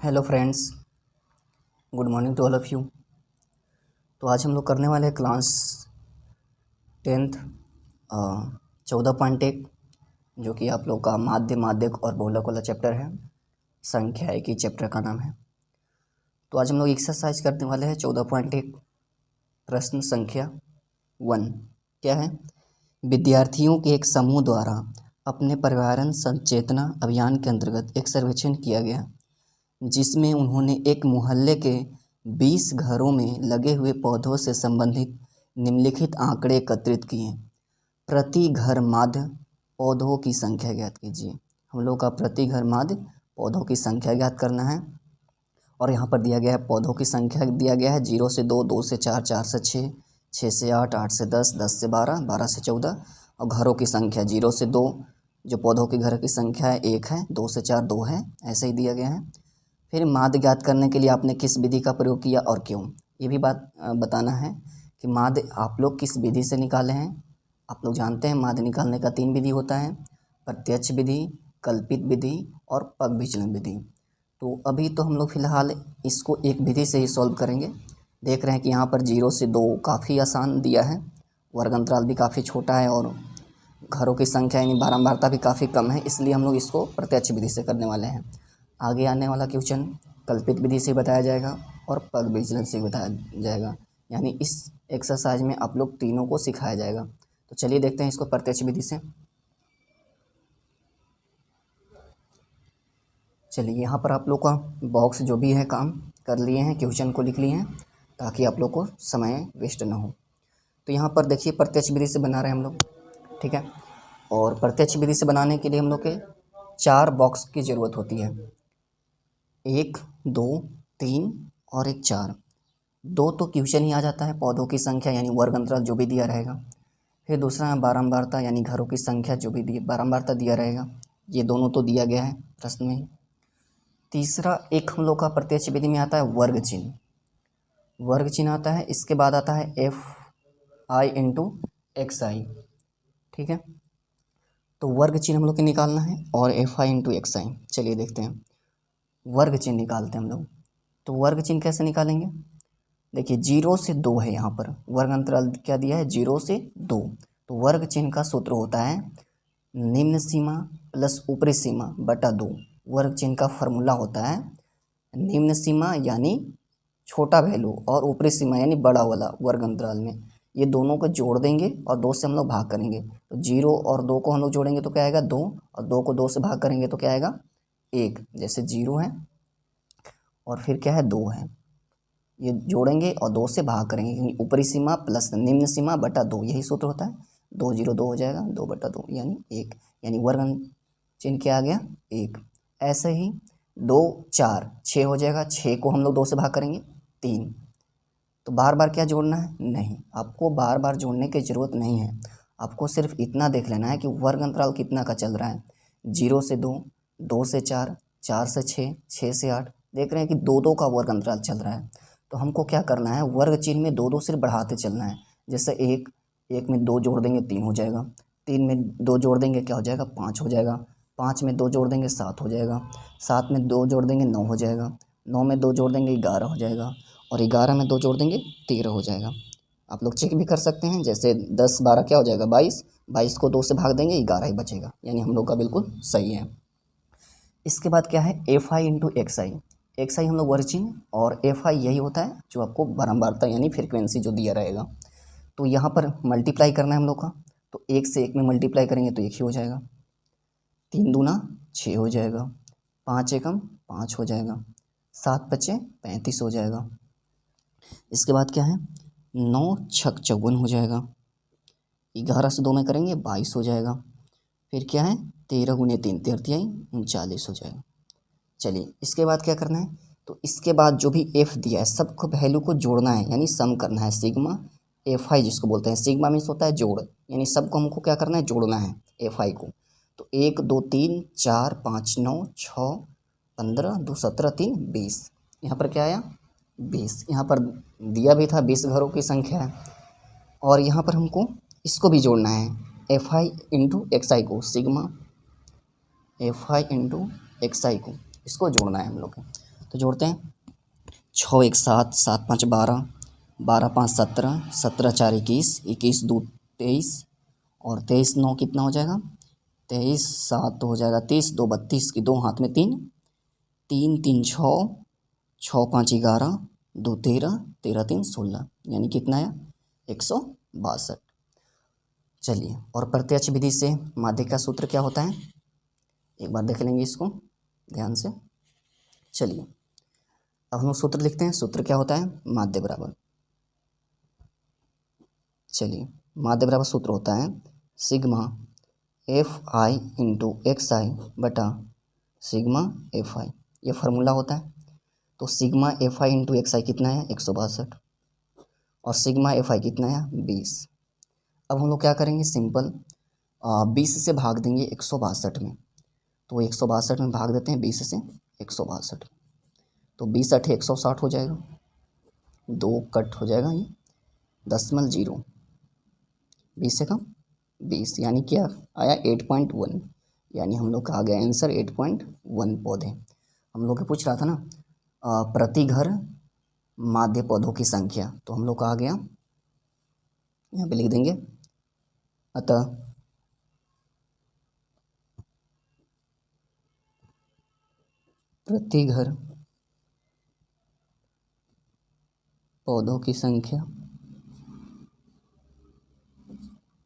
Hello friends, good morning to all of you. तो आज हम लोग करने वाले हैं क्लास 10th 14.1 जो कि आप लोग का माध्य माध्यक और बहुलक वाला चैप्टर है। संख्या एक ही चैप्टर का नाम है। तो आज हम लोग एक्सरसाइज करने वाले हैं 14.1 प्रश्न संख्या 1। क्या है? विद्यार्थियों के एक समूह द्वारा अपने पर्यावरण सचेतना अभियान के अंतर्गत एक सर्वेक्षण किया गया, जिसमें उन्होंने एक मोहल्ले के 20 घरों में लगे हुए पौधों से संबंधित निम्नलिखित आंकड़े एकत्रित किए। प्रति घर माध्य पौधों की संख्या ज्ञात कीजिए। हम लोग का प्रति घर माध्य पौधों की संख्या ज्ञात करना है। और यहाँ पर दिया गया है पौधों की संख्या दिया गया है 0 से 2, 2 से 4, 4 से 6, 6 से 8, 8 से 10, 10 से 12, 12 से 14। और घरों की संख्या 0 से 2 जो पौधों के घर की संख्या है 1 है, 2 से 4 2 है, ऐसे ही दिया गया है। फिर माध्य ज्ञात करने के लिए आपने किस विधि का प्रयोग किया और क्यों, ये भी बात बताना है कि माध्य आप लोग किस विधि से निकाले हैं। आप लोग जानते हैं माध्य निकालने का 3 विधि होता है, प्रत्यक्ष विधि, कल्पित विधि और पग विचलन विधि। तो अभी तो हम लोग फ़िलहाल इसको एक विधि से ही सॉल्व करेंगे। देख रहे हैं कि यहाँ पर 0 से 2 काफ़ी आसान दिया है, वर्ग अंतराल भी काफ़ी छोटा है और घरों की संख्या यानी बारंबारता भी काफ़ी कम है, इसलिए हम लोग इसको प्रत्यक्ष विधि से करने वाले हैं। आगे आने वाला क्वेश्चन कल्पित विधि से बताया जाएगा और पग विचलन से बताया जाएगा, यानी इस एक्सरसाइज में आप लोग तीनों को सिखाया जाएगा। तो चलिए देखते हैं इसको प्रत्यक्ष विधि से। चलिए यहाँ पर आप लोग का बॉक्स जो भी है काम कर लिए हैं, क्वेश्चन को लिख लिए हैं ताकि आप लोग को समय वेस्ट ना हो। तो यहाँ पर देखिए प्रत्यक्ष विधि से बना रहे हैं हम लोग, ठीक है। और प्रत्यक्ष विधि से बनाने के लिए हम लोग के 4 बॉक्स की ज़रूरत होती है, 1, 2, 3 और एक 4। 2 तो क्वेश्चन ही आ जाता है, पौधों की संख्या यानी वर्ग अंतराल जो भी दिया रहेगा। फिर दूसरा है बारंबारता यानी घरों की संख्या जो भी बारंबारता दिया रहेगा, ये दोनों तो दिया गया है प्रश्न में ही। तीसरा एक हम लोग का प्रत्यक्ष विधि में आता है वर्ग चिन्ह। वर्ग चिन्ह आता है, इसके बाद आता है FI इंटू XI, ठीक है। तो वर्ग चिन्ह हम लोग को निकालना है और FI इंटू XI। चलिए देखते हैं वर्ग चिन्ह निकालते हैं हम लोग। तो वर्ग चिन्ह कैसे निकालेंगे? देखिए 0 से 2 है, यहाँ पर वर्ग अंतराल क्या दिया है 0 से 2। तो वर्ग चिन्ह का सूत्र होता है निम्न सीमा प्लस ऊपरी सीमा बटा 2। वर्ग चिन्ह का फॉर्मूला होता है निम्न सीमा यानी छोटा वैल्यू और ऊपरी सीमा यानी बड़ा वाला वर्ग अंतराल में, ये दोनों को जोड़ देंगे और 2 से हम लोग भाग करेंगे। तो 0 और 2 को हम लोग जोड़ेंगे तो क्या आएगा 2, और 2 को 2 से भाग करेंगे तो क्या आएगा 1। जैसे 0 है और फिर क्या है 2 है, ये जोड़ेंगे और 2 से भाग करेंगे क्योंकि ऊपरी सीमा प्लस निम्न सीमा बटा 2, यही सूत्र होता है। 2 0 2 हो जाएगा, 2 बटा 2 यानी 1, यानी वर्ग चिन्ह क्या आ गया 1। ऐसे ही 2 4 6 हो जाएगा, 6 को हम लोग 2 से भाग करेंगे 3। तो बार बार क्या जोड़ना है? नहीं, आपको बार बार जोड़ने की ज़रूरत नहीं है। आपको सिर्फ इतना देख लेना है कि वर्ग अंतराल कितना का चल रहा है। 0 से 2, 2 से 4, 4 से 6, 6 से 8। देख रहे हैं कि 2 2 का वर्ग अंतराल चल रहा है। तो हमको क्या करना है, वर्ग चिन्ह में 2 2 सिर्फ बढ़ाते चलना है। जैसे 1 में 2 जोड़ देंगे 3 हो जाएगा, 3 में 2 जोड़ देंगे क्या हो जाएगा 5 हो जाएगा, 5 में 2 जोड़ देंगे 7 हो जाएगा, 7 में 2 जोड़ देंगे 9 हो जाएगा, 9 में 2 जोड़ देंगे 11 हो जाएगा, और 11 में 2 जोड़ देंगे 13 हो जाएगा। आप लोग चेक भी कर सकते हैं, जैसे 10 12 क्या हो जाएगा 22, 22 को 2 से भाग देंगे 11 ही बचेगा, यानी हम लोग का बिल्कुल सही है। इसके बाद क्या है FI इंटू XI। XI हम लोग वर्ग चिन्ह और FI यही होता है जो आपको बारंबारता यानी फ्रिक्वेंसी जो दिया रहेगा। तो यहाँ पर मल्टीप्लाई करना है हम लोग का, तो 1 से 1 में मल्टीप्लाई करेंगे तो 1 ही हो जाएगा, 3 दूना 6 हो जाएगा, 5 एकम 5 हो जाएगा, 7 बचे 35 हो जाएगा। इसके बाद क्या है 9 छक 54 हो जाएगा, 11 से 2 में करेंगे 22 हो जाएगा। फिर क्या है 13 गुने 3 33 39 हो जाएगा। चलिए इसके बाद क्या करना है, तो इसके बाद जो भी F दिया है सबको वैल्यू को जोड़ना है यानी सम करना है। सिग्मा FI जिसको बोलते हैं, सिग्मा मीन्स होता है जोड़, यानी सबको हमको क्या करना है जोड़ना है FI को। तो 1 2 3 4 5 9 6 15 2 17 3 20, यहाँ पर क्या आया 20। यहाँ पर दिया भी था 20 घरों की संख्या है, और यहाँ पर हमको इसको भी जोड़ना है FI इंटू XI को, सिग्मा FI इंटू XI को इसको जोड़ना है हम लोग को। तो जोड़ते हैं, 6 1 7, 7 5 12, 12 5 17, 17 4 21, 21 2 23 और 23 9 कितना हो जाएगा, 23 7 हो जाएगा 30, 2 32 की 2 हाथ में 3, 3 3 6, 6 5 11, 2 13, 13 3 16, यानी कितना है 162। चलिए, और प्रत्यक्ष विधि से माध्य का सूत्र क्या होता है, एक बार देख लेंगे इसको ध्यान से। चलिए, अब हम सूत्र लिखते हैं। सूत्र क्या होता है, माध्य बराबर, चलिए माध्य बराबर सूत्र होता है sigma F I into x i बटा सिग्मा एफ आई, ये फार्मूला होता है। तो sigma F I into x i कितना है 162 और सिग्मा एफ आई कितना है 20। अब हम लोग क्या करेंगे, सिंपल 20 से भाग देंगे 162 में, तो 162 में भाग देते हैं 20 से 162, तो 20 8 160 हो जाएगा, 2 कट हो जाएगा, ये 0.0, 20 से कम 20, यानी क्या आया 8.1, यानी हम लोग का आ गया आंसर 8.1 पौधे। हम लोग के पूछ रहा था ना प्रति घर माध्य पौधों की संख्या, तो हम लोग का आ गया, यहाँ पे लिख देंगे, अतः प्रति घर पौधों की संख्या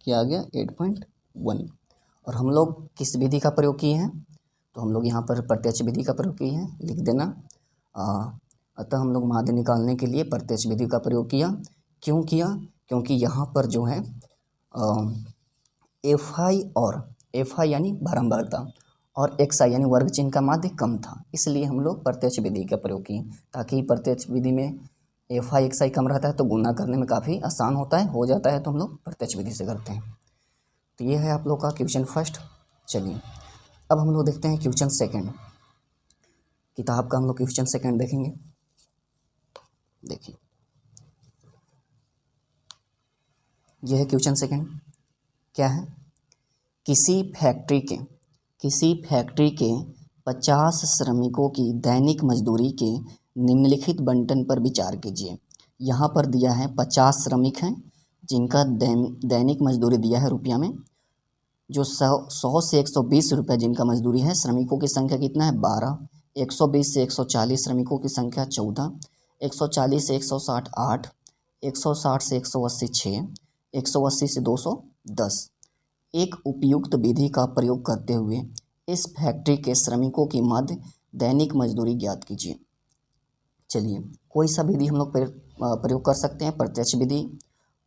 क्या आ गया 8.1। और हम लोग किस विधि का प्रयोग किए हैं, तो हम लोग यहाँ पर प्रत्यक्ष विधि का प्रयोग किए हैं, लिख देना। अतः हम लोग माध्य निकालने के लिए प्रत्यक्ष विधि का प्रयोग किया। क्यों किया, क्योंकि यहाँ पर जो है एफ आई और एफ आई यानी बारंबारता और एक्स आई यानी वर्ग चिन्ह का माध्य कम था, इसलिए हम लोग प्रत्यक्ष विधि का प्रयोग किए, ताकि प्रत्यक्ष विधि में एफ आई एक्स आई कम रहता है तो गुना करने में काफ़ी आसान होता है, हो जाता है, तो हम लोग प्रत्यक्ष विधि से करते हैं। तो ये है आप लोग का क्वेश्चन फर्स्ट। चलिए, अब हम लोग देखते हैं क्वेश्चन सेकंड, किताब का हम लोग क्वेश्चन सेकंड देखेंगे। देखिए, यह है क्वेश्चन सेकंड, क्या है, किसी फैक्ट्री के 50 श्रमिकों की दैनिक मजदूरी के निम्नलिखित बंटन पर विचार कीजिए। यहाँ पर दिया है 50 श्रमिक हैं जिनका दैनिक मजदूरी दिया है रुपया में, जो 100 से 120 रुपये जिनका मजदूरी है। श्रमिकों की संख्या कितना है 12, 120 से 140 श्रमिकों की संख्या 14, 140 से 160 8, 160 से 180 6, 180 से 210। एक उपयुक्त विधि का प्रयोग करते हुए इस फैक्ट्री के श्रमिकों की माध्य दैनिक मजदूरी ज्ञात कीजिए। चलिए, कोई सा विधि हम लोग प्रयोग कर सकते हैं, प्रत्यक्ष विधि,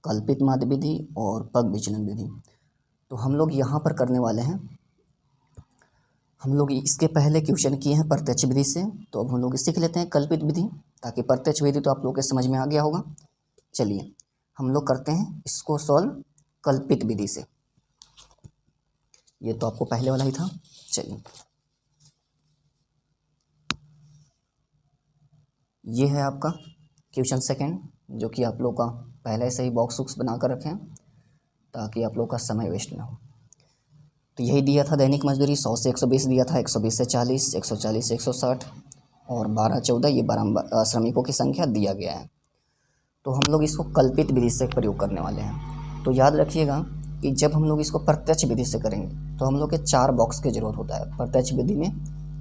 कल्पित माध्य विधि और पग विचलन विधि। तो हम लोग यहाँ पर करने वाले हैं, हम लोग इसके पहले क्वेश्चन किए हैं प्रत्यक्ष विधि से, तो अब हम लोग सीख लेते हैं कल्पित विधि, ताकि प्रत्यक्ष विधि तो आप लोग के समझ में आ गया होगा। चलिए, हम लोग करते हैं इसको सॉल्व कल्पित विधि से। ये तो आपको पहले वाला ही था। चलिए, ये है आपका क्वेश्चन सेकंड, जो कि आप लोग का पहले से ही बॉक्स बना कर रखें ताकि आप लोग का समय वेस्ट ना हो। तो यही दिया था दैनिक मजदूरी, 100 से 120 दिया था, 120 से 40, 140 से 160 और 12 14 ये 12 श्रमिकों की संख्या दिया गया है। तो हम लोग इसको कल्पित विधि से प्रयोग करने वाले हैं। तो याद रखिएगा कि जब हम लोग इसको प्रत्यक्ष विधि से करेंगे तो हम लोग के 4 बॉक्स की ज़रूरत होता है। प्रत्यक्ष विधि में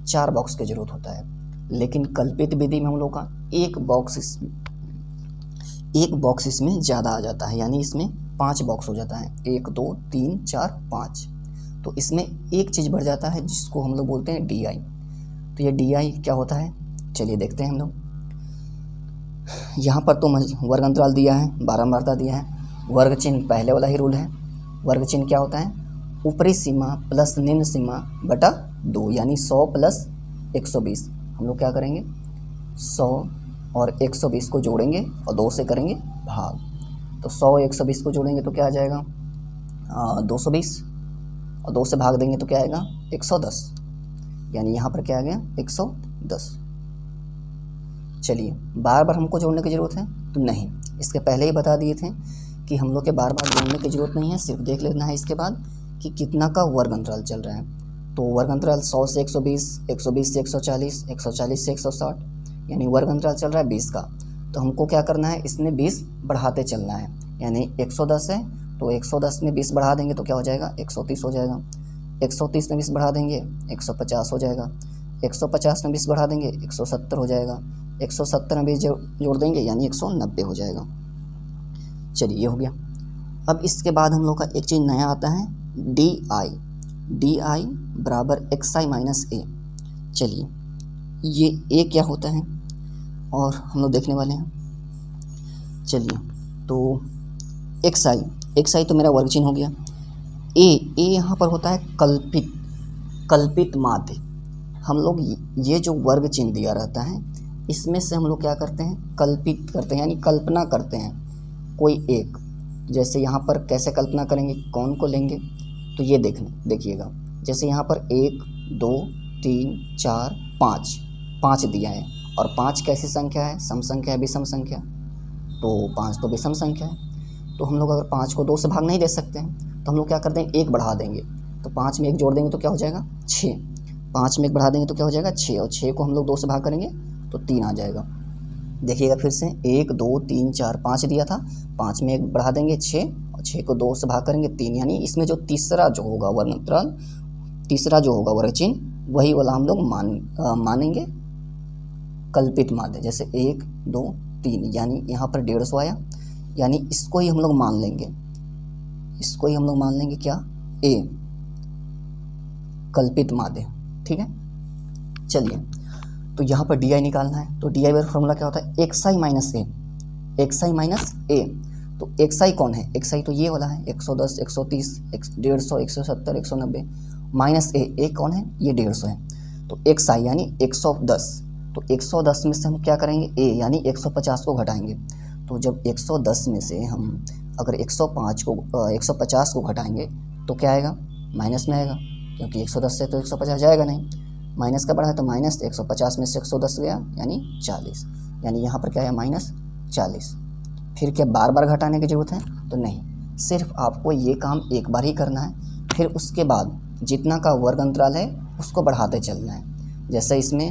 4 बॉक्स की ज़रूरत होता है, लेकिन कल्पित विधि में हम लोग का एक बॉक्स इसमें ज़्यादा आ जाता है, यानी इसमें 5 बॉक्स हो जाता है, 1 2 3 4 5। तो इसमें एक चीज़ बढ़ जाता है जिसको हम लोग बोलते हैं डी आई। तो ये डी आई क्या होता है, चलिए देखते हैं हम लोग। यहाँ पर तो वर्ग अंतराल दिया है, बारंबारता दिया है, वर्ग चिन्ह पहले वाला ही रूल है। वर्ग चिन्ह क्या होता है, ऊपरी सीमा प्लस निम्न सीमा बटा 2, यानी 100 प्लस 120। हम लोग क्या करेंगे, 100 और 120 को जोड़ेंगे और 2 से करेंगे भाग। तो 100 120 को जोड़ेंगे तो क्या आ जाएगा 220, और 2 से भाग देंगे तो क्या आएगा 110, यानी यहाँ पर क्या आ गया 110। चलिए, बार बार हमको जोड़ने की ज़रूरत है तो नहीं, इसके पहले ही बता दिए थे कि हम लोग के बार बार जोड़ने की ज़रूरत नहीं है, सिर्फ देख लेना है इसके बाद कि कितना का वर्ग अंतराल चल रहा है। तो वर्ग अंतराल 100 से 120, 120 से 140, 140 से 160, यानी वर्ग अंतराल चल रहा है 20 का। तो हमको क्या करना है, इसमें 20 बढ़ाते चलना है, यानी 110 है तो 110 में 20 बढ़ा देंगे तो क्या हो जाएगा, 130 हो जाएगा। 130 में 20 बढ़ा देंगे 150 हो जाएगा। 150 में 20 बढ़ा देंगे 170 हो जाएगा। 170 में 20 जोड़ देंगे यानी 190 हो जाएगा। चलिए ये हो गया। अब इसके बाद हम लोग का एक चीज़ नया आता है, डी आई बराबर एक्स आई माइनस ए। चलिए ये ए क्या होता है और हम लोग देखने वाले हैं। चलिए तो एक्स आई तो मेरा वर्ग चिन्ह हो गया। ए यहाँ पर होता है कल्पित माध्य। हम लोग ये जो वर्ग चिन्ह दिया रहता है इसमें से हम लोग क्या करते हैं, कल्पित करते हैं, यानी कल्पना करते हैं कोई एक। जैसे यहाँ पर कैसे कल्पना करेंगे, कौन को लेंगे, तो ये देखिएगा। जैसे यहाँ पर 1 2 3 4 5 दिया है, और 5 कैसी संख्या है, सम संख्या है, विषम संख्या। तो 5 तो विषम संख्या है, तो हम लोग अगर 5 को 2 से भाग नहीं दे सकते हैं तो हम लोग क्या करते हैं, 1 बढ़ा देंगे। तो 5 में 1 जोड़ देंगे तो क्या हो जाएगा, 6। 5 में 1 बढ़ा देंगे तो क्या हो जाएगा, 6, और 6 को हम लोग 2 से भाग करेंगे तो 3 आ जाएगा। देखिएगा फिर से 1 2 3 4 5 दिया था, 5 में 1 बढ़ा देंगे 6, और 6 को 2 से भाग करेंगे 3, यानी इसमें जो तीसरा जो होगा वर्ग अंतराल, तीसरा जो होगा वर्ग चिन्ह, वही वाला हम लोग मानेंगे कल्पित माध्य। जैसे 1 2 3, यानी यहाँ पर 150 आया, यानी इसको ही हम लोग मान लेंगे, इसको ही हम लोग मान लेंगे क्या, ए कल्पित माध्य। ठीक है। चलिए तो यहाँ पर डी आई निकालना है, तो डी आई का फॉर्मूला क्या होता है, एक्स आई माइनस ए। तो एक्स आई कौन है, एक्स आई तो ये वाला है, 110 130 150 170 190, माइनस ए कौन है, ये 150 है। तो एक्स आई यानी 110, तो 110 में से हम क्या करेंगे, ए यानी 150 को घटाएंगे। तो जब 110 में से हम अगर 150 को घटाएंगे तो क्या आएगा, माइनस में आएगा, क्योंकि 110 से तो 150 जाएगा नहीं, माइनस का बढ़ा है तो माइनस, 150 में से 110 गया यानी 40, यानी यहाँ पर क्या है, माइनस 40। फिर क्या बार बार घटाने की ज़रूरत है, तो नहीं, सिर्फ आपको ये काम एक बार ही करना है, फिर उसके बाद जितना का वर्ग अंतराल है उसको बढ़ाते चलना है। जैसे इसमें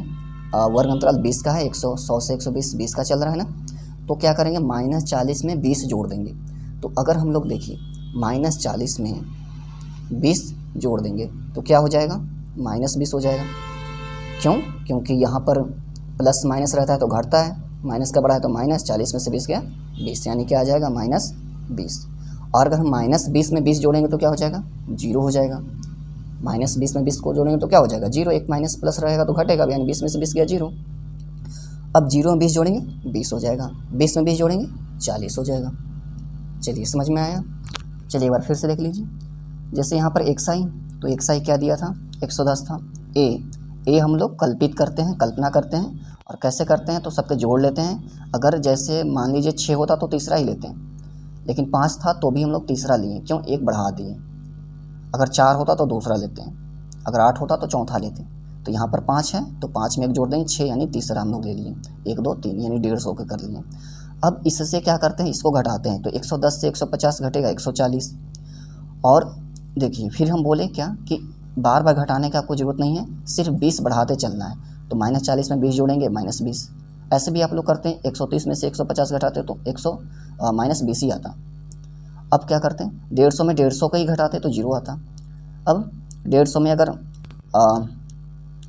वर्ग अंतराल 20 का है, 100 से 120 20 का चल रहा है ना, तो क्या करेंगे, -40 में 20 जोड़ देंगे। तो अगर हम लोग देखिए -40 में 20 जोड़ देंगे तो क्या हो जाएगा, -20 हो जाएगा। क्यों, क्योंकि यहाँ पर प्लस माइनस रहता है तो घटता है, माइनस का बढ़ा है तो माइनस, 40 में से 20 गया 20, यानी क्या आ जाएगा, -20। और अगर हम -20 में 20 जोड़ेंगे तो क्या हो जाएगा, 0 हो जाएगा। -20 में 20 को जोड़ेंगे तो क्या हो जाएगा, 0। एक माइनस प्लस रहेगा तो घटेगा, यानी 20 में से 20 गया 0। अब 0 में 20 जोड़ेंगे 20 हो जाएगा, 20 में 20 जोड़ेंगे 40 हो जाएगा। चलिए समझ में आया। चलिए एक बार फिर से देख लीजिए। जैसे यहाँ पर एक्स आई, तो एक्स आई क्या दिया था, 110 था। ए हम लोग कल्पित करते हैं, कल्पना करते हैं, और कैसे करते हैं, तो सबके जोड़ लेते हैं। अगर जैसे मान लीजिए 6 होता तो तीसरा ही लेते हैं, लेकिन 5 था तो भी हम लोग तीसरा लिए, क्यों, 1 बढ़ा दिए। अगर 4 होता तो दूसरा लेते हैं, अगर 8 होता तो चौथा लेते हैं। तो यहाँ पर 5 है तो 5 में 1 जोड़ देंगे 6, यानी तीसरा हम लोग ले लिए, 1 2 3 यानी 150 के कर लिए। अब इससे क्या करते हैं, इसको घटाते हैं, तो 110 से 150 घटेगा 140। और देखिए फिर हम बोले क्या कि बार बार घटाने की आपको ज़रूरत नहीं है, सिर्फ 20 बढ़ाते चलना है। तो -40 में 20 जोड़ेंगे -20। ऐसे भी आप लोग करते हैं, 130 में से 150 घटाते तो -20 ही आता। अब क्या करते हैं, 150 में 150 का ही घटाते तो 0 आता। अब 150 में अगर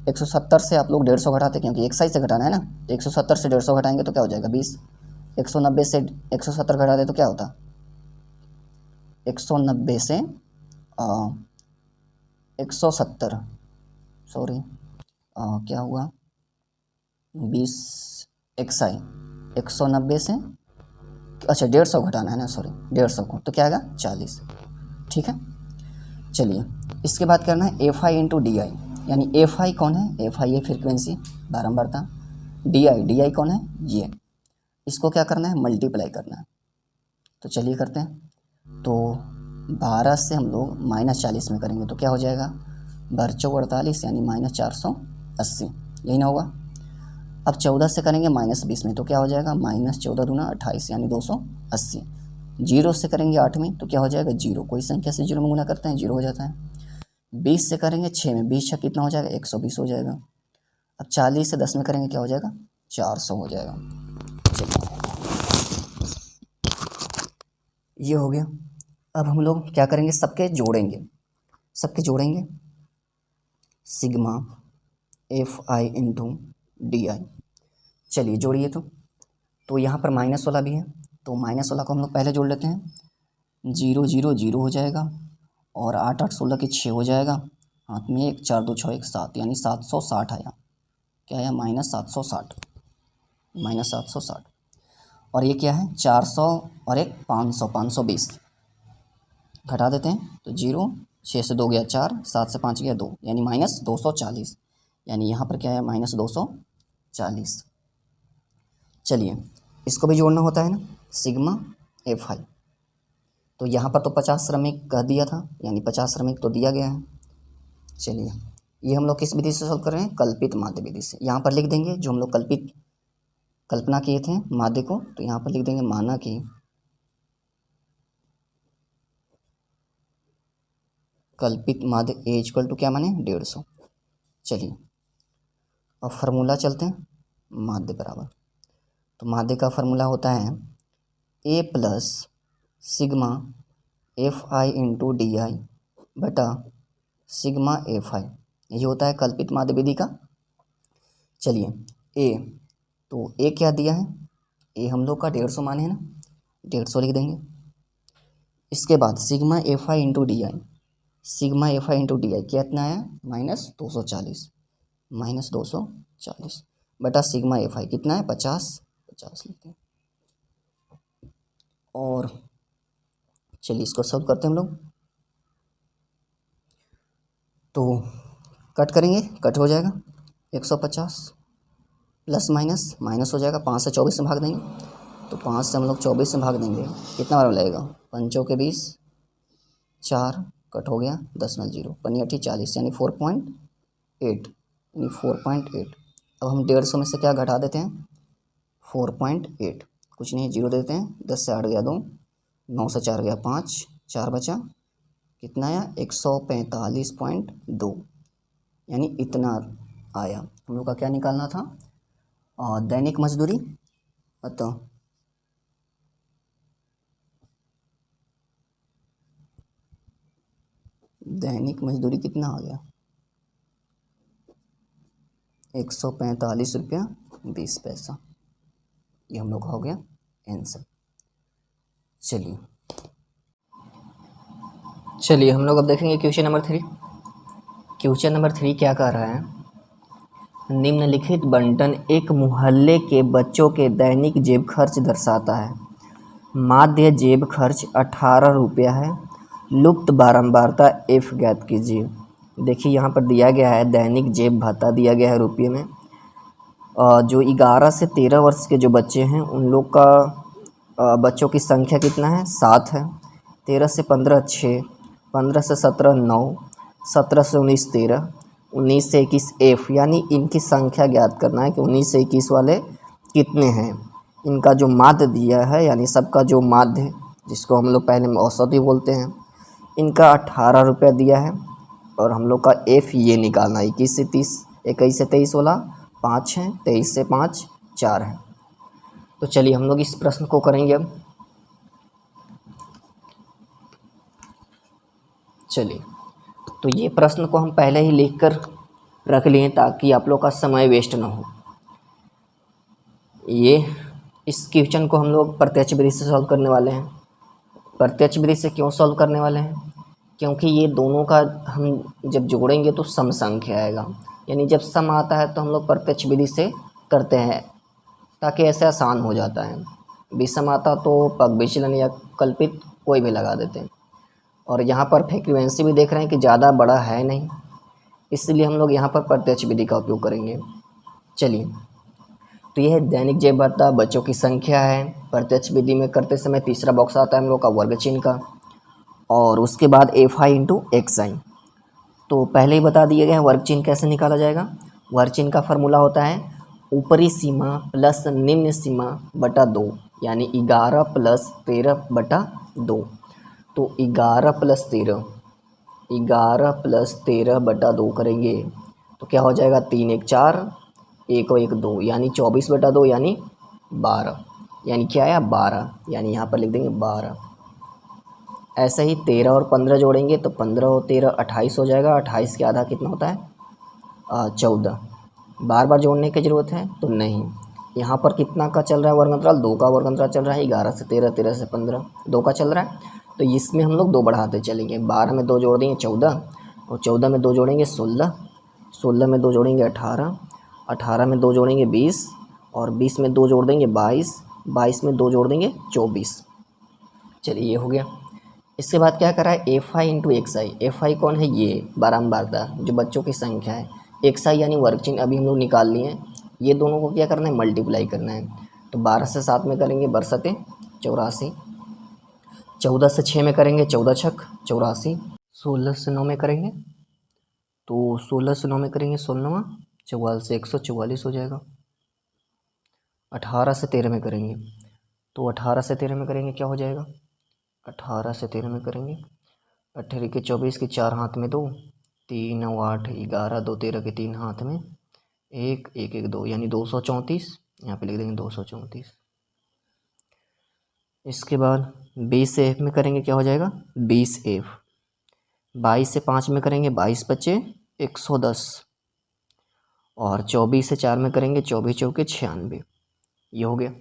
170 से आप लोग 150 घटाते, क्योंकि एक साइड से घटाना है ना, 170 से 150 घटाएंगे तो क्या हो जाएगा, 20। 190 से 170 घटाते तो क्या होता, 190 से 170, सॉरी क्या हुआ, 20 एक्स आई, 190 से, अच्छा 150 घटाना है ना, सॉरी 150 को, तो क्या आएगा 40। ठीक है। चलिए इसके बाद करना है एफ आई इंटू डी आई, यानी एफ आई कौन है, एफ आई ये फ्रीक्वेंसी बारंबारता, डी आई कौन है, ये, इसको क्या करना है, मल्टीप्लाई करना है। तो चलिए करते हैं। तो 12 से हम लोग -40 में करेंगे तो क्या हो जाएगा, 12×4 = 48, यानी -480, यही ना होगा। अब 14 से करेंगे -20 में तो क्या हो जाएगा, -14 दूना 28, यानी 280। 0 से करेंगे 8 में तो क्या हो जाएगा, 0, कोई संख्या से 0 में गुना करते हैं 0 हो जाता है। 20 से करेंगे 6 में, 20 छः कितना हो जाएगा 120 हो जाएगा। अब 40 से 10 में करेंगे क्या हो जाएगा 400 हो जाएगा। चलिए ये हो गया। अब हम लोग क्या करेंगे, सबके जोड़ेंगे sigma F I into d आई। चलिए जोड़िए। तो यहाँ पर माइनस वाला भी है, तो माइनस वाला को हम लोग पहले जोड़ लेते हैं। 0 0 0 हो जाएगा और 8 8 16 की 6 हो जाएगा, हाथ में 1 4 2 6 1 7, यानी 760 आया। क्या आया -760। और ये क्या है 400 और एक 500, 520 घटा देते हैं तो 0, 6 से 2 गया 4, 7 से 5 गया 2, यानी -240। यानी यहाँ पर क्या है -240। चलिए इसको भी जोड़ना होता है ना, सिग्मा एफ आई। तो यहाँ पर तो 50 श्रमिक कह दिया था, यानी 50 श्रमिक तो दिया गया है। चलिए ये हम लोग किस विधि से सॉल्व कर रहे हैं, कल्पित माध्य विधि से। यहाँ पर लिख देंगे जो हम लोग कल्पना किए थे माध्य को, तो यहाँ पर लिख देंगे माना कि कल्पित माध्य ए इक्वल टू क्या माने 150। चलिए अब फार्मूला चलते हैं, माध्य बराबर, तो माध्य का फार्मूला होता है a plus sigma F I into d i बटा सिग्मा एफ आई, ये होता है कल्पित माध्य विधि का। चलिए ए, तो ए क्या दिया है, ए हम लोग का 150 माने है ना, 150 लिख देंगे। इसके बाद sigma F I into d I, sigma F I into d आई कितना आया -240 बटा सिग्मा एफ आई कितना है 50 लिखते हैं। और चलिए इसको सॉल्व करते हैं हम लोग। तो कट करेंगे, कट हो जाएगा 150 प्लस माइनस हो जाएगा, 5 से 24 में भाग देंगे तो 5 से हम लोग 24 में भाग देंगे, कितना बार लगेगा 5 के 20, 4 कट हो गया 10 में 0, 5 40 यानी 4.8, यानी 4.8। अब हम 150 में से क्या घटा देते हैं 4.8, कुछ नहीं 0 देते हैं, 10 से 8 गया 2, 9 से 4 गया 5, 4 बचा, कितना आया 145.2, यानी इतना आया। हम लोग का क्या निकालना था दैनिक मजदूरी। अतः दैनिक मजदूरी कितना आ गया 145 रुपया 20 पैसा, ये हम लोग का हो गया आंसर। चलिए हम लोग अब देखेंगे क्वेश्चन नंबर 3। क्वेश्चन नंबर 3 क्या कह रहा है, निम्नलिखित बंटन एक मोहल्ले के बच्चों के दैनिक जेब खर्च दर्शाता है। माध्य जेब खर्च 18 रुपया है, लुप्त बारंबारता एफ ज्ञात कीजिए। देखिए यहाँ पर दिया गया है दैनिक जेब भत्ता दिया गया है रुपये में। जो 11 से 13 वर्ष के जो बच्चे हैं उन लोग का बच्चों की संख्या कितना है 7 है, 13 से 15 6, 15 से 17 9, 17 से 19 13, 19 से 21 एफ, यानी इनकी संख्या ज्ञात करना है कि 19 से 21 वाले कितने हैं। इनका जो माध्य दिया है, यानी सबका जो माध्य जिसको हम लोग पहले में औसत ही बोलते हैं, इनका 18 रुपया दिया है। और हम लोग का एफ ये निकालना है 21 से 30, 21 से 23 वाला 5 है, 23 से 5 4 है। तो चलिए हम लोग इस प्रश्न को करेंगे अब। चलिए तो ये प्रश्न को हम पहले ही लिख कर रख लिए ताकि आप लोग का समय वेस्ट ना हो। ये इस क्वेश्चन को हम लोग प्रत्यक्ष विधि से सॉल्व करने वाले हैं। प्रत्यक्ष विधि से क्यों सॉल्व करने वाले हैं, क्योंकि ये दोनों का हम जब जोड़ेंगे तो सम संख्या आएगा, यानी जब सम आता है तो हम लोग प्रत्यक्ष विधि से करते हैं ताकि ऐसे आसान हो जाता है। विषम आता तो पग विचलन या कल्पित कोई भी लगा देते हैं। और यहाँ पर फ्रीक्वेंसी भी देख रहे हैं कि ज़्यादा बड़ा है नहीं, इसलिए हम लोग यहाँ पर प्रत्यक्ष विधि का उपयोग करेंगे। चलिए तो यह दैनिक जेब भत्ता बच्चों की संख्या है। प्रत्यक्ष विधि में करते समय तीसरा बॉक्स आता है हम लोग का वर्ग चिन्ह का, और उसके बाद एफ आई इंटू एक्स आई। तो पहले ही बता दिया गया है वर्ग चिन्ह कैसे निकाला जाएगा। वर्ग चिन्ह का फार्मूला होता है ऊपरी सीमा प्लस निम्न सीमा बटा 2, यानी 11 प्लस 13 बटा 2। तो 11 प्लस 13 11 प्लस 13 बटा 2 करेंगे तो क्या हो जाएगा, 3 1 4, 1 और 1 2, यानी 24 बटा 2 यानी 12, यानी क्या आया 12, यानी यहाँ पर लिख देंगे 12। ऐसे ही 13 और 15 जोड़ेंगे तो 15 और 13 28 हो जाएगा। 28 के आधा कितना होता है 14। बार बार जोड़ने की ज़रूरत है तो नहीं। यहाँ पर कितना का चल रहा है वर्ग अंतराल, 2 का वर्ग अंतराल चल रहा है। 11 से 13, 13 से 15, 2 का चल रहा है तो इसमें हम लोग 2 बढ़ाते चलेंगे। 12 में 2 जोड़ देंगे 14, और 14 में 2 जोड़ेंगे 16, 16 में 2 जोड़ेंगे 18, 18 में 2 जोड़ेंगे 20, और 20 में 2 जोड़ देंगे 22, 22 में 2 जोड़ देंगे 24। चलिए ये हो गया। इसके बाद क्या करा है, F I into x I. F I कौन है, ये बारंबारता जो बच्चों की संख्या है। एक्स आई यानी वर्ग चिन्ह अभी हम लोग निकाल लिए हैं। ये दोनों को क्या करना है, मल्टीप्लाई करना है। तो 12 से 7 में करेंगे बरसते 84, 14 से 6 में करेंगे 14 छक 84, 16 से 9 में करेंगे तो 16 से 9 में करेंगे 16, 44 से 144 हो जाएगा। 18 से 13 में करेंगे तो 18 से 13 में करेंगे क्या हो जाएगा, 18 से 13 में करेंगे 18 के 24 के 4 हाथ में 2, 3 9 8 11, 2 13 के 3 हाथ में 1 1 1 2, यानी 234। यहाँ पे लिख देंगे 234। इसके बाद 20 से F में करेंगे क्या हो जाएगा 20F। 22 से 5 में करेंगे 22 बचे 110, और 24 से 4 में करेंगे 24 चौके 96। ये हो गया।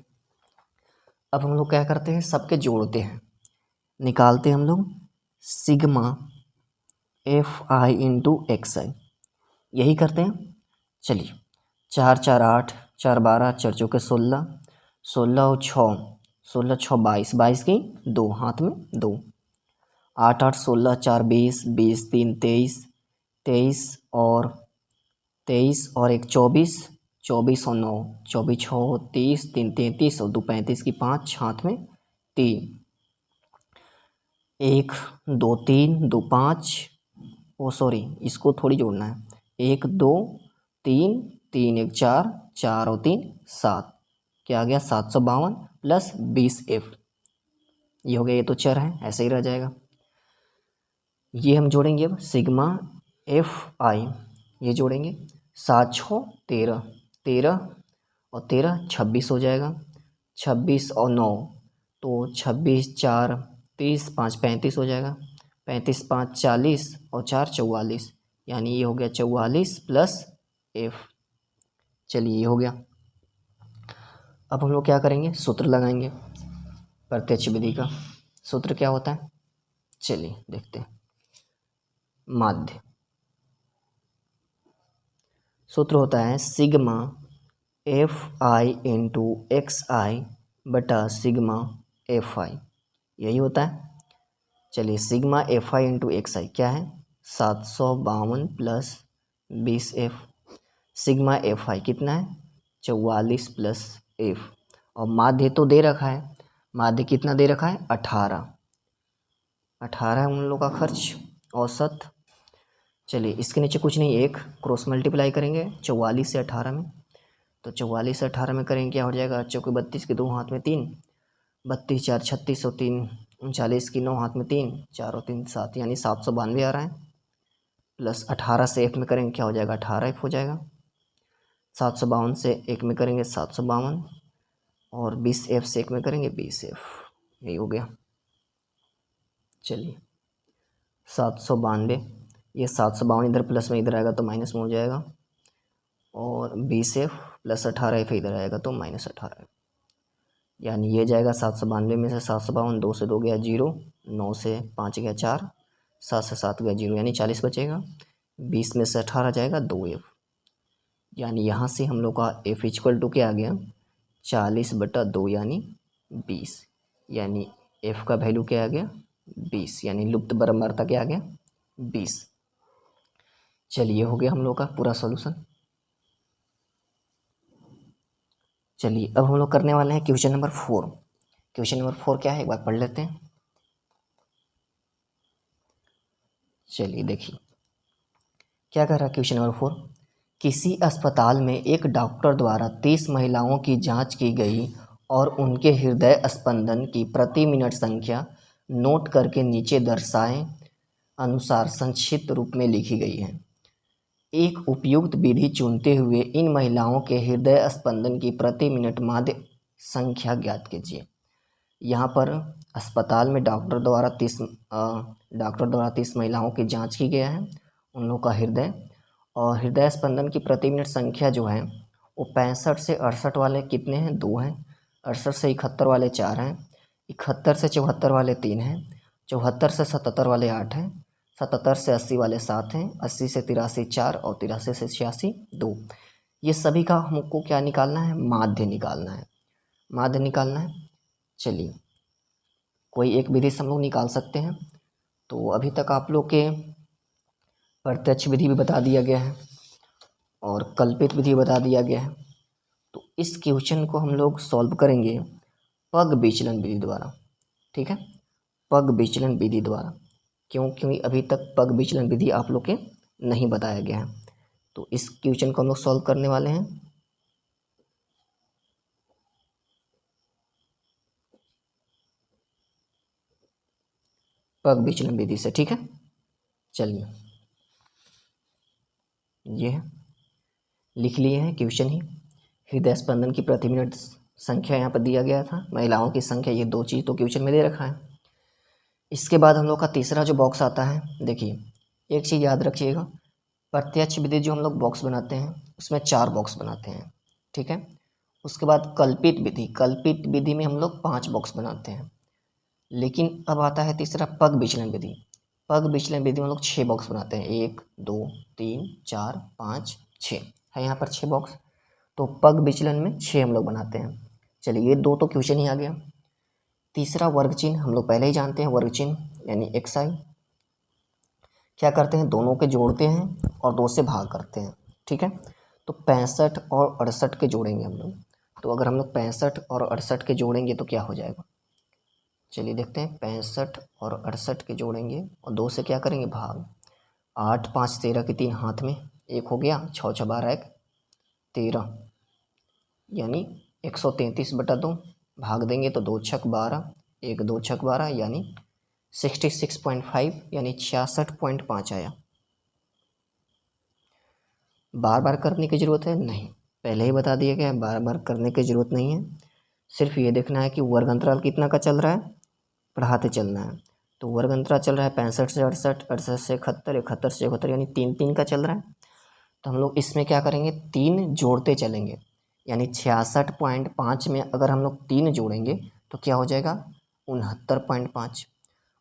अब हम लोग क्या करते हैं, सबके जोड़ते हैं, निकालते हैं हम लोग sigma F I into x i, यही करते हैं। चलिए 4 4 8, 4 12, 4 चौके 16, 16 और 6, 16 6 22, 22 की 2 हाथ में 2, 8 8 16, 4 20, 20 3 23, 23 और 1 24, 24 और 9, 24 6 30, 3 33 और 2 35 की 5 हाथ में 3, 1 2 3 2 5, ओ सॉरी इसको थोड़ी जोड़ना है, 1 2 3 3 1 4, 4 और 3 7, क्या आ गया 752 प्लस 20F। ये हो गया, ये तो चर है ऐसे ही रह जाएगा। ये हम जोड़ेंगे अब सिग्मा एफ आई, ये जोड़ेंगे 7 6 13, 13 और 13 26 हो जाएगा। 26 और 9 तो 26 4 30, 5 35 हो जाएगा। 35 5 40 और 4 44, यानी ये हो गया 44 प्लस F। चलिए ये हो गया। अब हम लोग क्या करेंगे, सूत्र लगाएंगे प्रत्यक्ष विधि का। सूत्र क्या होता है, चलिए देखते हैं। माध्य सूत्र होता है sigma F I into x i बटा सिग्मा एफ आई, यही होता है। चलिए sigma F I into x i क्या है 752 plus 20F। Sigma F I कितना है 44 प्लस F, और माध्य तो दे रखा है, माध्य कितना दे रखा है 18 है उन लोगों का खर्च औसत। चलिए इसके नीचे कुछ नहीं, एक क्रॉस मल्टीप्लाई करेंगे 44 से 18 में, तो 44 से 18 में करेंगे क्या हो जाएगा, चौके 32 के 2 हाथ में 3, 32 4 36 और 3 39 की 9 हाथ में 3, 4 और 3 7, यानी 792 आ रहा है। प्लस 18 से F में करेंगे क्या हो जाएगा 18F हो जाएगा। 752 से 1 में करेंगे 752, और 20F से 1 में करेंगे 20F, यही हो गया। चलिए 792, ये 752 इधर प्लस में इधर आएगा तो माइनस में हो जाएगा, और 20F प्लस 18F इधर आएगा तो माइनस 18F, यानी ये जाएगा 792 में से 752, 2 से 2 गया 0, 9 से 5 गया 4, 7 से 7 गया 0, यानी 40 बचेगा। 20 में से 18 जाएगा 2F, यानी यहाँ से हम लोग का F इक्वल टू क्या आ गया 40/2 यानी 20, यानी F का वैल्यू क्या आ गया 20, यानी लुप्त बारंबारता क्या आ गया 20। चलिए हो गया हम लोग का पूरा सॉल्यूशन। चलिए अब हम लोग करने वाले हैं क्वेश्चन नंबर 4। क्वेश्चन नंबर 4 क्या है एक बार पढ़ लेते हैं। चलिए देखिए क्या कह रहा है क्वेश्चन नंबर 4। किसी अस्पताल में एक डॉक्टर द्वारा 30 महिलाओं की जांच की गई और उनके हृदय स्पंदन की प्रति मिनट संख्या नोट करके नीचे दर्शाएं अनुसार संक्षिप्त रूप में लिखी गई है। एक उपयुक्त विधि चुनते हुए इन महिलाओं के हृदय स्पंदन की प्रति मिनट माध्य संख्या ज्ञात कीजिए। यहाँ पर अस्पताल में डॉक्टर द्वारा 30 महिलाओं की जांच की गया है, उन लोगों का हृदय और हृदय स्पंदन की प्रति मिनट संख्या जो है वो 65 से 68 वाले कितने हैं, 2 हैं। 68 से 71 वाले 4 हैं। 71 से 74 वाले 3 हैं। 74 से 77 वाले 8 हैं। 77 से 80 वाले 7 हैं। 80 से 83 4 और 83 से 86 2। ये सभी का हमको क्या निकालना है, माध्य निकालना है, माध्य निकालना है। चलिए कोई एक विधि से हम लोग निकाल सकते हैं। तो अभी तक आप लोग के प्रत्यक्ष विधि भी बता दिया गया है और कल्पित विधि बता दिया गया है। तो इस क्वेश्चन को हम लोग सॉल्व करेंगे पग विचलन विधि द्वारा। ठीक है, पग विचलन विधि द्वारा। क्योंकि अभी तक पग विचलन विधि आप लोग के नहीं बताया गया है। तो इस क्वेश्चन को हम लोग सॉल्व करने वाले हैं। पग विचलन विधि से। ठीक है, चलिए ये है, लिख लिए हैं क्वेश्चन ही। हृदय स्पंदन की प्रति मिनट संख्या यहाँ पर दिया गया था, महिलाओं की संख्या, ये 2 चीज़ तो क्वेश्चन में दे रखा है। इसके बाद हम लोग का तीसरा जो बॉक्स आता है, देखिए एक चीज़ याद रखिएगा, प्रत्यक्ष विधि जो हम लोग बॉक्स बनाते हैं उसमें 4 बॉक्स बनाते हैं। ठीक है, उसके बाद कल्पित विधि, कल्पित विधि में हम लोग 5 बॉक्स बनाते हैं। लेकिन अब आता है तीसरा पग विचलन विधि। पग विचलन विधि में हम लोग 6 बॉक्स बनाते हैं, 1 2 3 4 5 6 है यहाँ पर 6 बॉक्स। तो पग विचलन में 6 हम लोग बनाते हैं। चलिए ये 2 तो क्वेश्चन ही आ गया। तीसरा वर्ग चिन्ह हम लोग पहले ही जानते हैं, वर्ग चिन्ह यानी एक्साई। क्या करते हैं, दोनों के जोड़ते हैं और 2 से भाग करते हैं। ठीक है, तो 65 और 68 के जोड़ेंगे हम लोग। तो अगर हम लोग 65 और 68 के जोड़ेंगे तो क्या हो जाएगा, चलिए देखते हैं। 65 और 68 के जोड़ेंगे और 2 से क्या करेंगे, भाग। 8 5 13 के 3 हाथ में, 1 हो गया, 6 6 12 1 13 यानी 133/2 भाग देंगे तो 2 छक 12, 1 2 छक 12 यानी 66.5 यानी 66.5 आया। बार बार करने की ज़रूरत है नहीं, पहले ही बता दिया गया है, बार बार करने की ज़रूरत नहीं है। सिर्फ ये देखना है कि वर्ग अंतराल कितना का चल रहा है, बढ़ाते चलना है। तो वर्ग अंतराल चल रहा है 65 से 68, 68 से 71, 71 से 71 यानी 3 3 का चल रहा है। तो हम लोग इसमें क्या करेंगे, 3 जोड़ते चलेंगे, यानी 66.5 में अगर हम लोग 3 जोड़ेंगे तो क्या हो जाएगा, 69.5।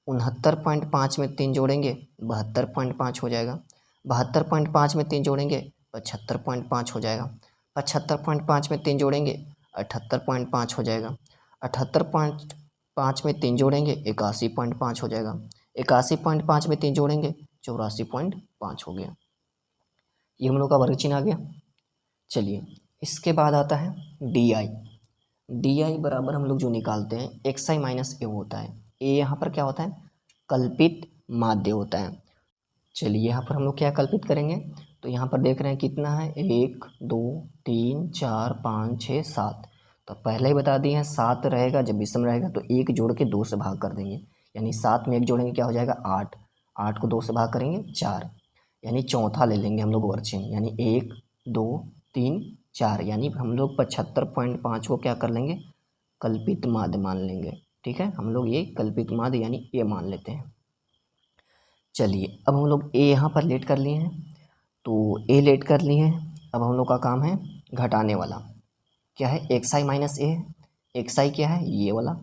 69.5 में 3 जोड़ेंगे 72.5 हो जाएगा। 72.5 में 3 जोड़ेंगे 75.5 हो जाएगा। 75.5 में 3 जोड़ेंगे 78.5 हो जाएगा। 78.5 में 3 जोड़ेंगे 81.5 हो जाएगा। 81.5 में 3 जोड़ेंगे 84.5 हो गया। ये हम लोग का वर्ग चिन्ह आ गया। चलिए इसके बाद आता है डी आई। डी आई बराबर हम लोग जो निकालते हैं एक्स आई माइनस ए होता है। ए यहाँ पर क्या होता है, कल्पित माध्य होता है। चलिए यहाँ पर हम लोग क्या कल्पित करेंगे, तो यहाँ पर देख रहे हैं कितना है, 1 2 3 4 5 6 7। तो पहले ही बता दिए हैं 7 रहेगा, जब विषम रहेगा तो 1 जोड़ के 2 से भाग कर देंगे, यानी 7 में 1 जोड़ेंगे क्या हो जाएगा 8। 8 को 2 से भाग करेंगे 4, यानी चौथा ले लेंगे हम लोग वर्ग चिन्ह, यानी 1 2 3 4, यानी हम लोग 75.5 को क्या कर लेंगे, कल्पित माध्य मान लेंगे। ठीक है, हम लोग ये कल्पित माध्य यानी ए मान लेते हैं। चलिए अब हम लोग ए यहाँ पर लेट कर लिए हैं, तो ए लेट कर लिए हैं। अब हम लोग का काम है घटाने वाला, क्या है, x I minus A. X i क्या है, ये वाला,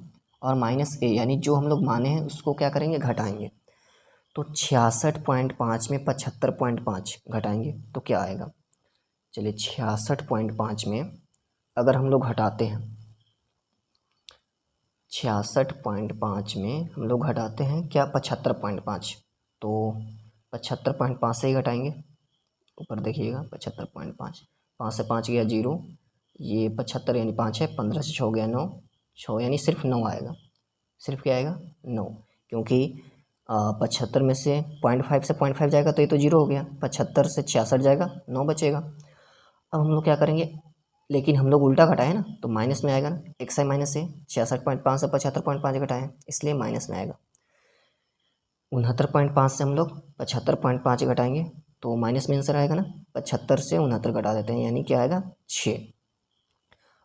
और माइनस ए यानी जो हम लोग माने हैं उसको क्या करेंगे, घटाएंगे। तो 66.5 में 75.5 घटाएंगे तो क्या आएगा, चलिए 66.5 में अगर हम लोग घटाते हैं, 66.5 में हम लोग घटाते हैं क्या, 75.5, तो 75.5 से ही घटाएंगे। ऊपर देखिएगा 75.5, 5 से 5 गया 0, ये 75 यानी 5 है, 15 से 6 गया 9, 6 यानी सिर्फ 9 आएगा। सिर्फ क्या आएगा, 9, क्योंकि 75 में से 0.5 से 0.5 जाएगा तो ये तो 0 हो गया। 75 से 66 जाएगा, 9 बचेगा। अब हम लोग क्या करेंगे, लेकिन हम लोग उल्टा घटाए ना तो माइनस में आएगा ना, एक्स आई माइनस ए। 66.5 से 75.5 घटाएं इसलिए माइनस में आएगा। 69.5 से हम लोग 75.5 घटाएंगे तो माइनस में आंसर आएगा ना। 75 से 69 घटा देते हैं, यानी क्या आएगा 6।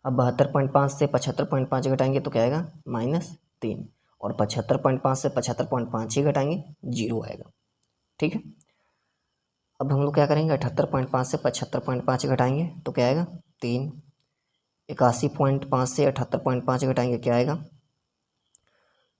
अब 72.5 से 75.5 घटाएंगे तो क्या आएगा -3, और 75.5 से 75.5 ही घटाएंगे 0 आएगा। ठीक है, अब हम लोग क्या करेंगे 78.5 से 75.5 घटाएंगे तो क्या आएगा 3। 81.5 से 78.5 घटाएंगे क्या आएगा,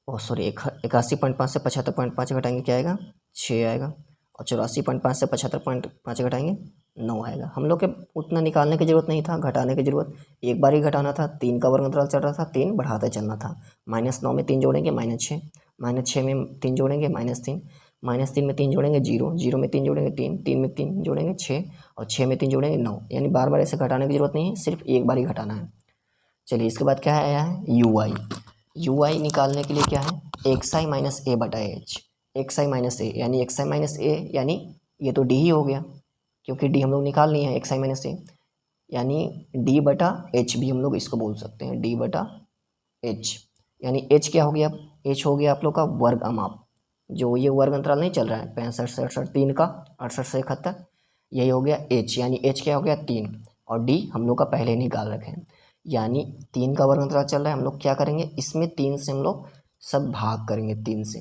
ओह सॉरी 81.5 से 75.5 घटाएंगे क्या आएगा 6 आएगा, और 84.5 से 75.5 घटाएंगे 9 आएगा। हम लोग के उतना निकालने की ज़रूरत नहीं था, घटाने की ज़रूरत एक बार ही घटाना था। 3 का वर्ग अंतराल चल रहा था, 3 बढ़ाते चलना था। -9 में 3 जोड़ेंगे -6, -6 में 3 जोड़ेंगे -3, -3 में 3 जोड़ेंगे 0, 0 में 3 जोड़ेंगे 3, 3 में 3 जोड़ेंगे 6, और 6 में 3 जोड़ेंगे 9। यानी बार बार ऐसे घटाने की ज़रूरत नहीं है, सिर्फ एक बार ही घटाना है। चलिए इसके बाद क्या आया है यू आई निकालने के लिए क्या है xi माइनस ए बटा एच। xi माइनस ए यानी xi माइनस ए यानी ये तो d ही हो गया, क्योंकि d हम लोग निकाल लिए हैं xi माइनस ए, यानी d बटा एच भी हम लोग इसको बोल सकते हैं, d बटा एच। यानी h क्या हो गया, h हो गया आप लोग का वर्ग अमाप, जो ये वर्ग अंतराल नहीं चल रहा है 65 से 68 3 का 68 से 71, यही हो गया h। यानी h क्या हो गया 3, और d हम लोग का पहले ही निकाल रखे हैं, यानी 3 का वर्ग अंतराल चल रहा है। हम लोग क्या करेंगे इसमें 3 से हम लोग सब भाग करेंगे 3 से,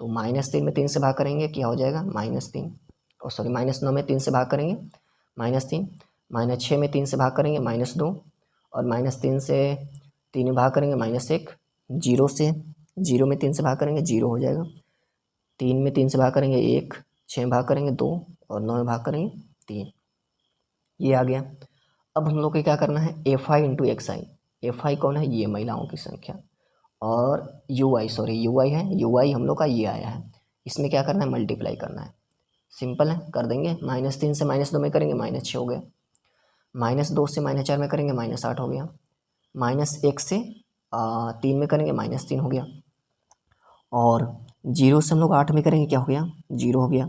तो -3 में 3 से भाग करेंगे क्या हो जाएगा -3, और सॉरी -9 में 3 से भाग करेंगे -3, -6 में 3 से भाग करेंगे -2, और -3 से 3 में भाग करेंगे -1, 0 से 0 में 3 से भाग करेंगे 0 हो जाएगा, 3 में 3 से भाग करेंगे 1, 6 में भाग करेंगे 2, और 9 में भाग करेंगे 3, ये आ गया। अब हम लोग को क्या करना है F I into x I. F I कौन है, ये महिलाओं की संख्या, और यू आई है, यू आई हम लोग का ये आया है, इसमें क्या करना है मल्टीप्लाई करना है। सिंपल है, कर देंगे। -3 से -2 में करेंगे -6 हो गया, -2 से -4 में करेंगे -8 हो गया, -1 से 3 में करेंगे -3 हो गया, और 0 से हम लोग 8 में करेंगे क्या हो गया 0 हो गया,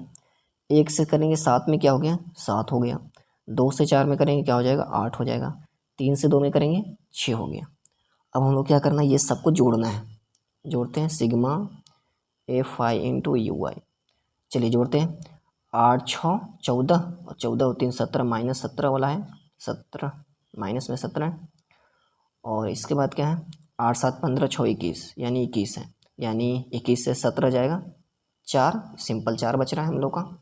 1 से करेंगे 7 में क्या हो गया 7 हो गया, 2 से 4 में करेंगे क्या हो जाएगा 8 हो जाएगा, 3 से 2 में करेंगे 6 हो गया। अब हम लोग क्या करना है ये सबको जोड़ना है, जोड़ते हैं sigma F I into u i. चलिए जोड़ते हैं, 8 6 14, और 14 और 3 17, -17 वाला है 17, माइनस में 17 है, और इसके बाद क्या है 8 7 15 6 21, यानी 21 है, यानी 21 से 17 जाएगा 4, सिंपल 4 बच रहा है हम लोग का,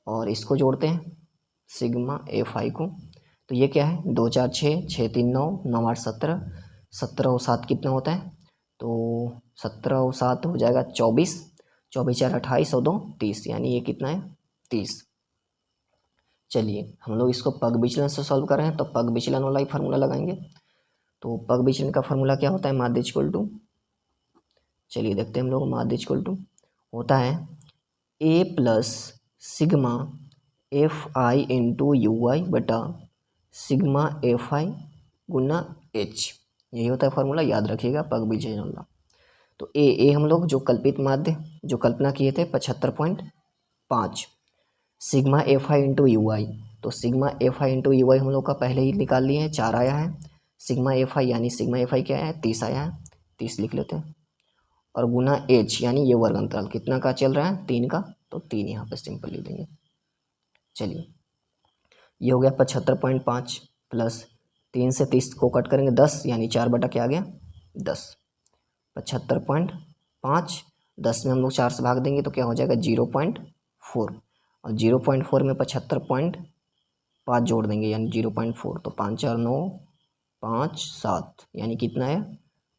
और इसको जोड़ते हैं सिग्मा एफ आई को, तो ये क्या है 2 4 6, 6 3 9, 9 8 17, 17 और 7 कितना होता है, तो 17 और 7 हो जाएगा 24, 24 4 28 और 2 30, यानी ये कितना है 30। चलिए हम लोग इसको पग विचलन से सॉल्व कर रहे हैं, तो पग विचलन वाला ही फार्मूला लगाएंगे। तो पग विचलन का फार्मूला क्या होता है, माध्य इक्वल टू, चलिए देखते हैं हम लोग, माध्य इक्वल टू होता है a plus sigma F I into u i बटा सिग्मा एफ आई गुना एच, यही होता है फार्मूला, याद रखिएगा पग विचलन वाला। तो ए हम लोग जो कल्पित माध्य जो कल्पना किए थे 75.5, sigma F I into u i, तो sigma F I into u i हम लोग का पहले ही निकाल लिए हैं 4 आया है, सिग्मा एफ आई यानी सिग्मा एफ आई क्या आया है 30 आया है, 30 लिख लेते हैं, और गुना एच यानी ये वर्ग अंतराल कितना का चल रहा है 3 का, तो 3 यहाँ पे सिंपल लिख देंगे। चलिए ये हो गया 75.5 प्लस 3 से 30 को कट करेंगे 10, यानी 4 बटा क्या आ गया 10, 75.5, 10 में हम लोग 4 से भाग देंगे तो क्या हो जाएगा 0.4, और 0.4 में 75.5 जोड़ देंगे यानी 0.4, तो 5 4 9 5 7, यानी कितना है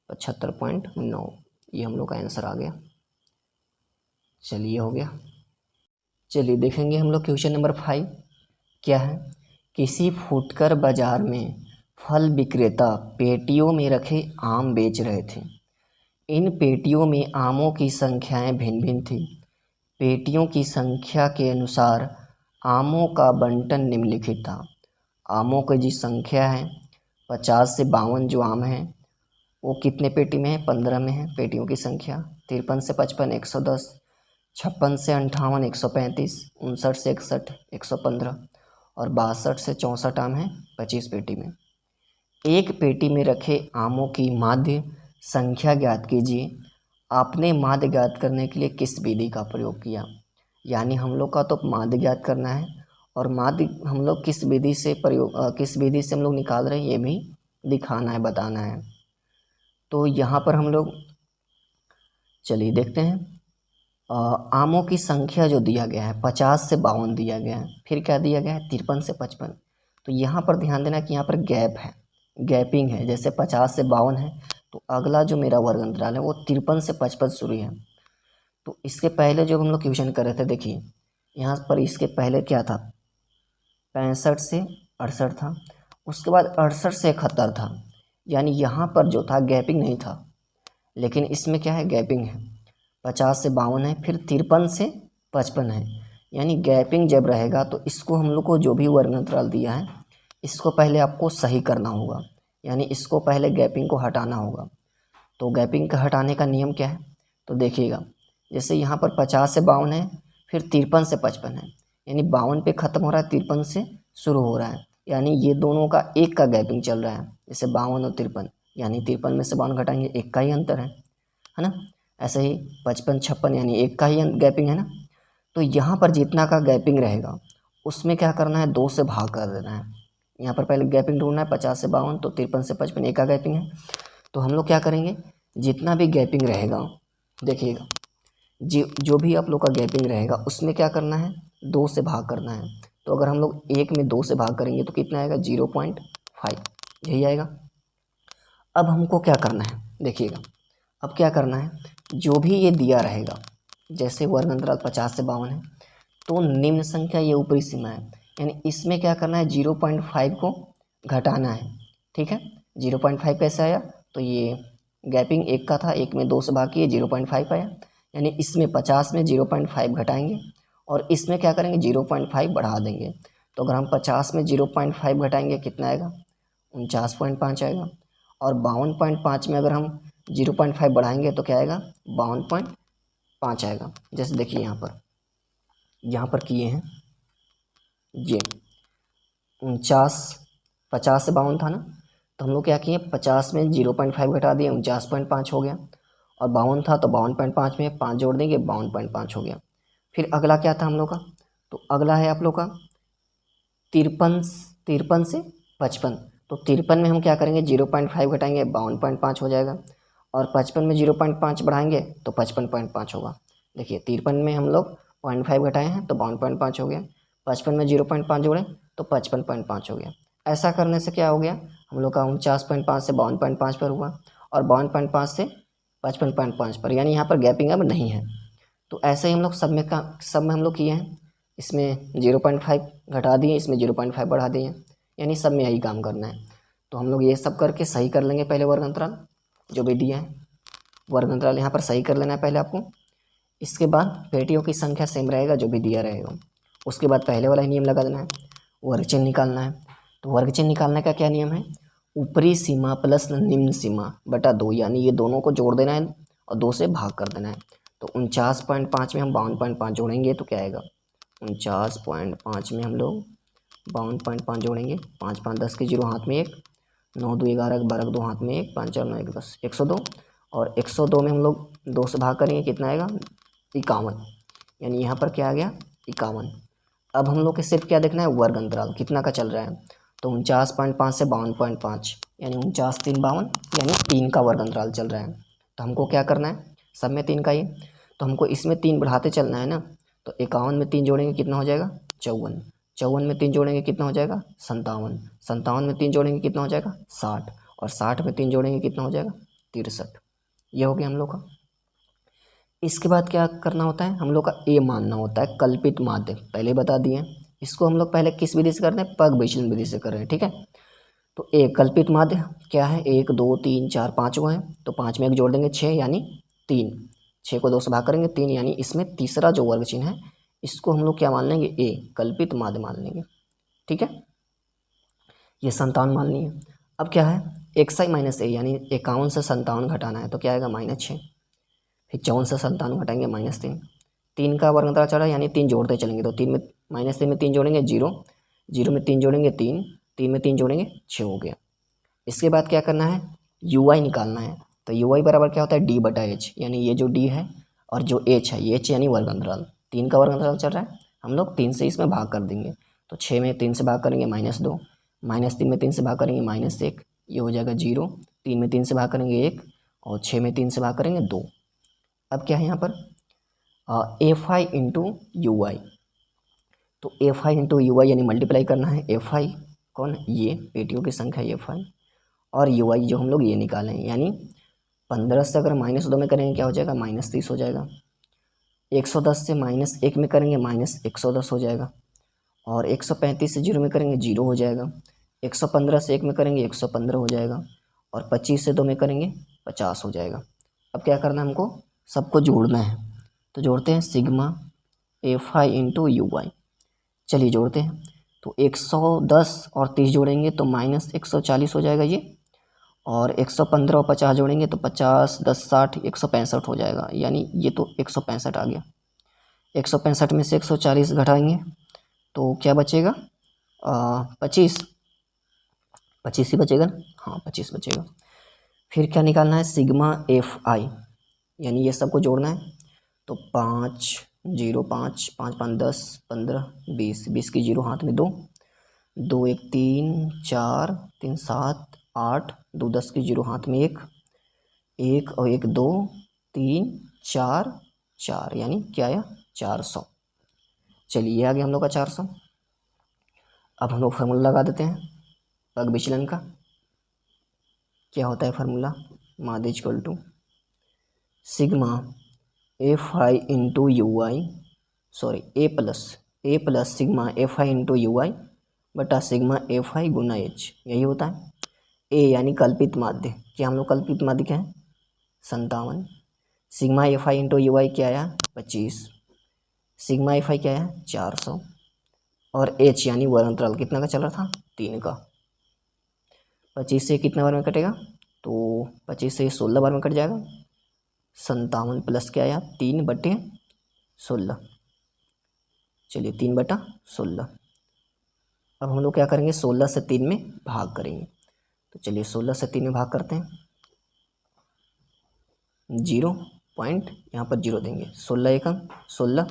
75.9, ये हम लोग का आंसर आ गया। चलिए हो गया। चलिए देखेंगे हम लोग क्वेश्चन नंबर 5 क्या है, किसी फुटकर बाजार में फल विक्रेता पेटियों में रखे आम बेच रहे थे। इन पेटियों में आमों की संख्याएं भिन्न भिन्न थी। पेटियों की संख्या के अनुसार आमों का बंटन निम्नलिखित था। आमों की जो संख्या है 50 से 52 जो आम हैं वो कितने पेटी में है 15 में है पेटियों की संख्या, 53 से 55 110, 56 से 58 135, 59 से 61 115, और 62 से 64 आम हैं 25 पेटी में। एक पेटी में रखे आमों की माध्य संख्या ज्ञात कीजिए। आपने माध्य ज्ञात करने के लिए किस विधि का प्रयोग किया। यानी हम लोग का तो माध्य ज्ञात करना है और माध्य हम लोग किस विधि से किस विधि से हम लोग निकाल रहे हैं ये भी दिखाना है, बताना है। तो यहाँ पर हम लोग चलिए देखते हैं। आमों की संख्या जो दिया गया है 50 से 52 दिया गया है, फिर क्या दिया गया है 53 से 55। तो यहाँ पर ध्यान देना कि यहाँ पर गैप है, गैपिंग है। जैसे 50 से 52 है तो अगला जो मेरा वर्ग अंतराल है वो 53 से 55 शुरू है। तो इसके पहले जो हम लोग क्वेश्चन कर रहे थे, देखिए यहाँ पर इसके पहले क्या था, 65 से 68 था, उसके बाद 68 से 71 था। यानी यहाँ पर जो था गैपिंग नहीं था, लेकिन इसमें क्या है गैपिंग है। 50 से 52 है, फिर 53 से 55 है। यानी गैपिंग जब रहेगा तो इसको हम लोग को जो भी वर्ग अंतराल दिया है इसको पहले आपको सही करना होगा, यानी इसको पहले गैपिंग को हटाना होगा। तो गैपिंग का हटाने का नियम क्या है, तो देखिएगा जैसे यहाँ पर 50 से 52 है, फिर 53 से 55 है, यानी 52 पे ख़त्म हो रहा है, 53 से शुरू हो रहा है। यानी ये दोनों का एक का गैपिंग चल रहा है, जैसे 52 और 53, यानी 53 में से 52 घटाएंगे, एक का ही अंतर है ना। ऐसे ही 55 56 यानी एक का ही गैपिंग है ना। तो यहाँ पर जितना का गैपिंग रहेगा उसमें क्या करना है, 2 से भाग कर देना है। यहाँ पर पहले गैपिंग ढूंढना है, 50 से 52 तो 53 से 55 एक का गैपिंग है। तो हम लोग क्या करेंगे, जितना भी गैपिंग रहेगा देखिएगा, जो भी आप लोग का गैपिंग रहेगा उसमें क्या करना है, 2 से भाग करना है। तो अगर हम लोग एक में 2 से भाग करेंगे तो कितना आएगा 0.5, यही आएगा। अब हमको क्या करना है, देखिएगा अब क्या करना है, जो भी ये दिया रहेगा, जैसे वर्ग अंतराल 50 से 52 है तो निम्न संख्या ये ऊपरी सीमा है, यानी इसमें क्या करना है 0.5 को घटाना है। ठीक है, 0.5 कैसे आया, तो ये गैपिंग एक का था, एक में 2 से भाग किए 0.5 आया। यानी इसमें 50 में 0.5 घटाएंगे और इसमें क्या करेंगे 0.5 बढ़ा देंगे। तो अगर हम 50 में 0.5 घटाएंगे कितना आएगा 49.5 आएगा, और 52.5 में अगर हम 0.5 बढ़ाएंगे तो क्या आएगा 52.5 आएगा। जैसे देखिए यहाँ पर किए हैं ये 50 से 52 था ना, तो हम लोग क्या किए 50 में 0.5 घटा दिए 49.5 हो गया, और 52 था तो 52.5 में 5 जोड़ देंगे 52.5 हो गया। फिर अगला क्या था हम लोग का, तो अगला है आप लोग का 53 से 55। तो 53 में हम क्या करेंगे 0.5 घटाएंगे 52.5 हो जाएगा, और 55 में 0.5 बढ़ाएंगे तो 55.5 होगा। देखिए 53 में हम लोग 0.5 घटाए हैं तो 52.5 हो गया, 55 में 0.5 जोड़ें तो 55.5 हो गया। ऐसा करने से क्या हो गया, हम लोग का 49.5 से 52.5 पर हुआ, और 52.5 से 55.5 पर, यानी यहाँ पर गैपिंग अब नहीं है। तो ऐसे ही हम लोग सब में हम लोग किए हैं, इसमें 0.5 घटा दिए, इसमें 0.5 बढ़ा दिए, यानी सब में यही काम करना है। तो हम लोग ये सब करके सही कर लेंगे पहले वर्ग अंतराल जो भी दिया है, वर्ग अंतराल यहाँ पर सही कर लेना है पहले आपको। इसके बाद पेटियों की संख्या सेम रहेगा जो भी दिया रहेगा, उसके बाद पहले वाला ही नियम लगा देना है, वर्ग चिन्ह निकालना है। तो वर्ग चिन्ह निकालने का क्या नियम है, ऊपरी सीमा प्लस निम्न सीमा बटा 2, यानी ये दोनों को जोड़ देना है और 2 से भाग कर देना है। तो 49.5 में हम 52.5 जोड़ेंगे तो क्या आएगा 49.5 में हम लोग 52.5 जोड़ेंगे, 5 5 10 के 0 हाथ में 1, 9 2 11 12 2 हाथ में 1, 5 4 9 1 10 102, और 102 में हम लोग 2 से भाग करेंगे कितना आएगा 51, यानी यहाँ पर क्या आ गया 51। अब हम लोग के सिर्फ क्या देखना है वर्ग अंतराल कितना का चल रहा है, तो 49.5 से 52.5 यानी 49 3 52, यानी 3 का वर्ग अंतराल चल रहा है। तो हमको क्या करना है, सब में 3 का ही, तो हमको इसमें 3 बढ़ाते चलना है ना। तो 51 में 3 जोड़ेंगे कितना हो जाएगा 54, 54 में 3 जोड़ेंगे कितना हो जाएगा 57, 57 में 3 जोड़ेंगे कितना हो जाएगा 60, और 60 में 3 जोड़ेंगे कितना हो जाएगा 63। ये हो गया हम लोग का। इसके बाद क्या करना होता है, हम लोग का ए मानना होता है कल्पित माध्य, पहले बता दिए। इसको हम लोग पहले किस विधि से कर रहे हैं, पग विचलन विधि से कर रहे हैं। ठीक है, तो ए कल्पित माध्य क्या है, 1 2 3 4 5 को है, तो 5 में 1 जोड़ देंगे 6 यानी 3, 6 को 2 से भाग करेंगे 3, यानी इसमें तीसरा जो वर्ग चिन्ह है इसको हम लोग क्या मान लेंगे ए कल्पित माध्य मान लेंगे। ठीक है, ये 57 मान लिए। अब क्या है XI माइनस ए, यानी 51 से 57 घटाना है तो क्या आएगा -6, फिर 54 से 57 घटाएंगे -3, 3 का वर्ग अंतराल चढ़ा यानी 3 जोड़ते चलेंगे, तो 3 में -3 में 3 जोड़ेंगे 0, 0 में 3 जोड़ेंगे 3, 3 में 3 जोड़ेंगे 6 हो गया। इसके बाद क्या करना है UI निकालना है, तो यू वाई बराबर क्या होता है डी बटा एच, यानी ये जो डी है और जो एच है, ये एच यानी वर्ग अंतराल, 3 का वर्ग अंतराल चल रहा है, हम लोग 3 से इसमें भाग कर देंगे। तो 6 में 3 से भाग करेंगे -2, -3 में 3 से भाग करेंगे -1, ये हो जाएगा 0, 3 में 3 से भाग करेंगे 1 और 6 में 3 से भाग करेंगे 2। अब क्या है यहाँ पर f I into you y, तो f I into you y यानी मल्टीप्लाई करना है। एफ आई कौन है, ये पेटियों की संख्या एफ आई, और यू आई जो हम लोग ये निकालें, यानी 15 से अगर -2 में करेंगे क्या हो जाएगा -30 हो जाएगा, 110 से -1 में करेंगे -110 हो जाएगा, और 135 से 0 में करेंगे 0 हो जाएगा, 115 से 1 में करेंगे 115 हो जाएगा, और 25 से 2 में करेंगे 50 हो जाएगा। अब क्या करना है हमको, सबको जोड़ना है, तो जोड़ते हैं sigma F I into you Y. चलिए जोड़ते हैं, तो 110 और 30 जोड़ेंगे तो -140 हो जाएगा ये, और 115 और 50 जोड़ेंगे तो 50 10 60 165 हो जाएगा, यानी ये तो 165 आ गया। 165 में से 140 घटाएंगे तो क्या बचेगा 25 ही बचेगा ना, हाँ 25 बचेगा। फिर क्या निकालना है सिग्मा एफ आई, यानी ये सबको जोड़ना है, तो 5 0 5 5 5 10 15 20 20 की 0 हाथ में 2 2 1 3 4 3 7 8 2 10 की 0 हाथ में 1 1 और 1 2 3 4 4, यानी क्या आया 400। चलिए आ गया हम लोग का 400। अब हम लोग फार्मूला लगा देते हैं पग विचलन का। क्या होता है फार्मूला, माध्य equal to sigma F I into u i, sorry a plus sigma F I into u i बटा सिग्मा एफ आई गुना एच, यही होता है। ए यानी कल्पित माध्य, क्या हम लोग कल्पित माध्य क्या है 57, sigma F I into u i क्या आया 25, सिग्मा एफ आई क्या आया 400, और एच यानी वर्ग अंतराल कितना का चल रहा था 3 का। 25 से कितना बार में कटेगा, तो 25 से 16 बार में कट जाएगा, 57 प्लस क्या आया 3/16, चलिए 3/16। अब हम लोग क्या करेंगे 16 से 3 में भाग करेंगे, तो चलिए 16 से 3 में भाग करते हैं, 0 पॉइंट यहाँ पर 0 देंगे, 16 एकम 16,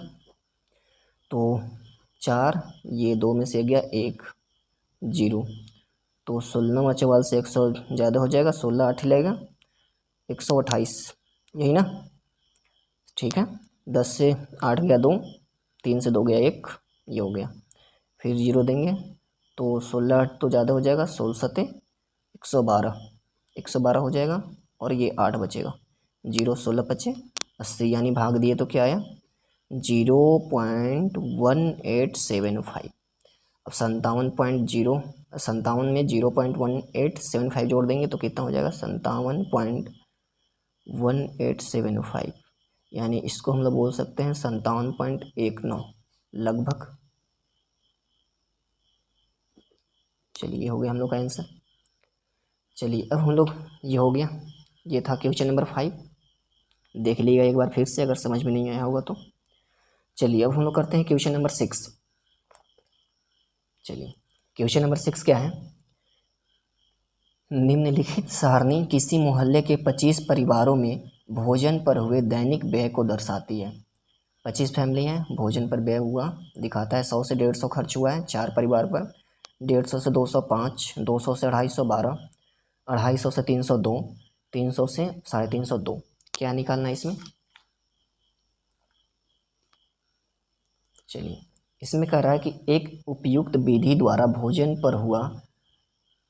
तो 4 ये 2 में से गया 1 0, तो 16 चवाल से 100 ज़्यादा हो जाएगा, 16 8 लगेगा 128, यही ना, ठीक है। 10 से 8 गया 2, 3 से 2 गया 1, ये हो गया, फिर 0 देंगे तो 16 8 तो ज़्यादा हो जाएगा, 16 7 112 हो जाएगा, और ये 8 बचेगा, 0 16 25 80, यानी भाग दिए तो क्या आया 0.1875। अब 57 में 0.1875 जोड़ देंगे तो कितना हो जाएगा 57.1875, यानी इसको हम लोग बोल सकते हैं 57.19 लगभग। चलिए हो गया हम लोग का आंसर। चलिए अब हम लोग ये हो गया, ये था क्वेश्चन नंबर 5, देख लीजिएगा एक बार फिर से अगर समझ में नहीं आया होगा तो। चलिए अब हम लोग करते हैं क्वेश्चन नंबर 6। चलिए क्वेश्चन नंबर 6 क्या है, निम्नलिखित सारणी किसी मोहल्ले के 25 परिवारों में भोजन पर हुए दैनिक व्यय को दर्शाती है। 25 फैमिली हैं, भोजन पर व्यय हुआ दिखाता है, 100 से 150 खर्च हुआ है 4 परिवार पर, 150 से 205, 200 से 250 250 से 302, 300 से 350, क्या निकालना है इसमें। चलिए इसमें कह रहा है कि एक उपयुक्त विधि द्वारा भोजन पर हुआ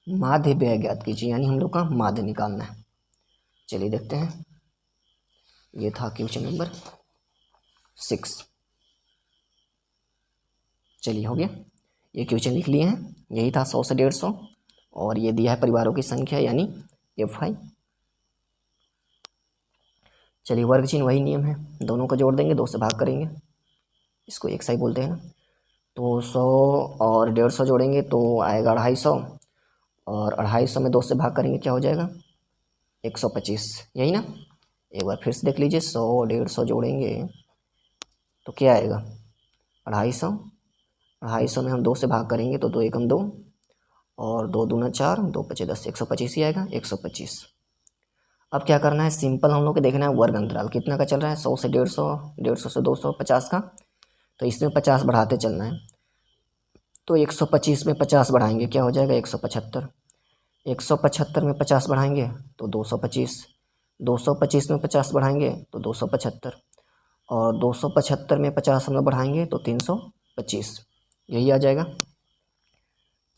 माध्य व्यय ज्ञात कीजिए, यानी हम लोग का माध्य निकालना है। चलिए देखते हैं, ये था क्वेश्चन नंबर 6। चलिए हो गया, ये क्वेश्चन लिख लिए हैं, यही था 100 से 150, और ये दिया है परिवारों की संख्या यानी F5। चलिए वर्ग चिन्ह वही नियम है, दोनों को जोड़ देंगे, 2 से भाग करेंगे, इसको एक साई बोलते हैं ना, तो 100 और 150 जोड़ेंगे तो आएगा 250, और 250 में 2 से भाग करेंगे क्या हो जाएगा 125, यही ना। एक बार फिर से देख लीजिए, 100 150 जोड़ेंगे तो क्या आएगा 250, 250 में हम 2 से भाग करेंगे तो 2 एकम 2, और 2 दूना 4, 2 पचे 10, 125 ही आएगा 125। अब क्या करना है, सिंपल हम लोग को देखना है वर्ग अंतराल कितना का चल रहा है, 100 से 150, 150 से 200, 50 का, तो इसमें 50 बढ़ाते चलना है। तो 125 में 50 बढ़ाएंगे क्या हो जाएगा 175, 175 में 50 बढ़ाएंगे तो 225, 225 में 50 बढ़ाएंगे तो 275, और 275 में 50 हम लोग बढ़ाएंगे तो 325, यही आ जाएगा।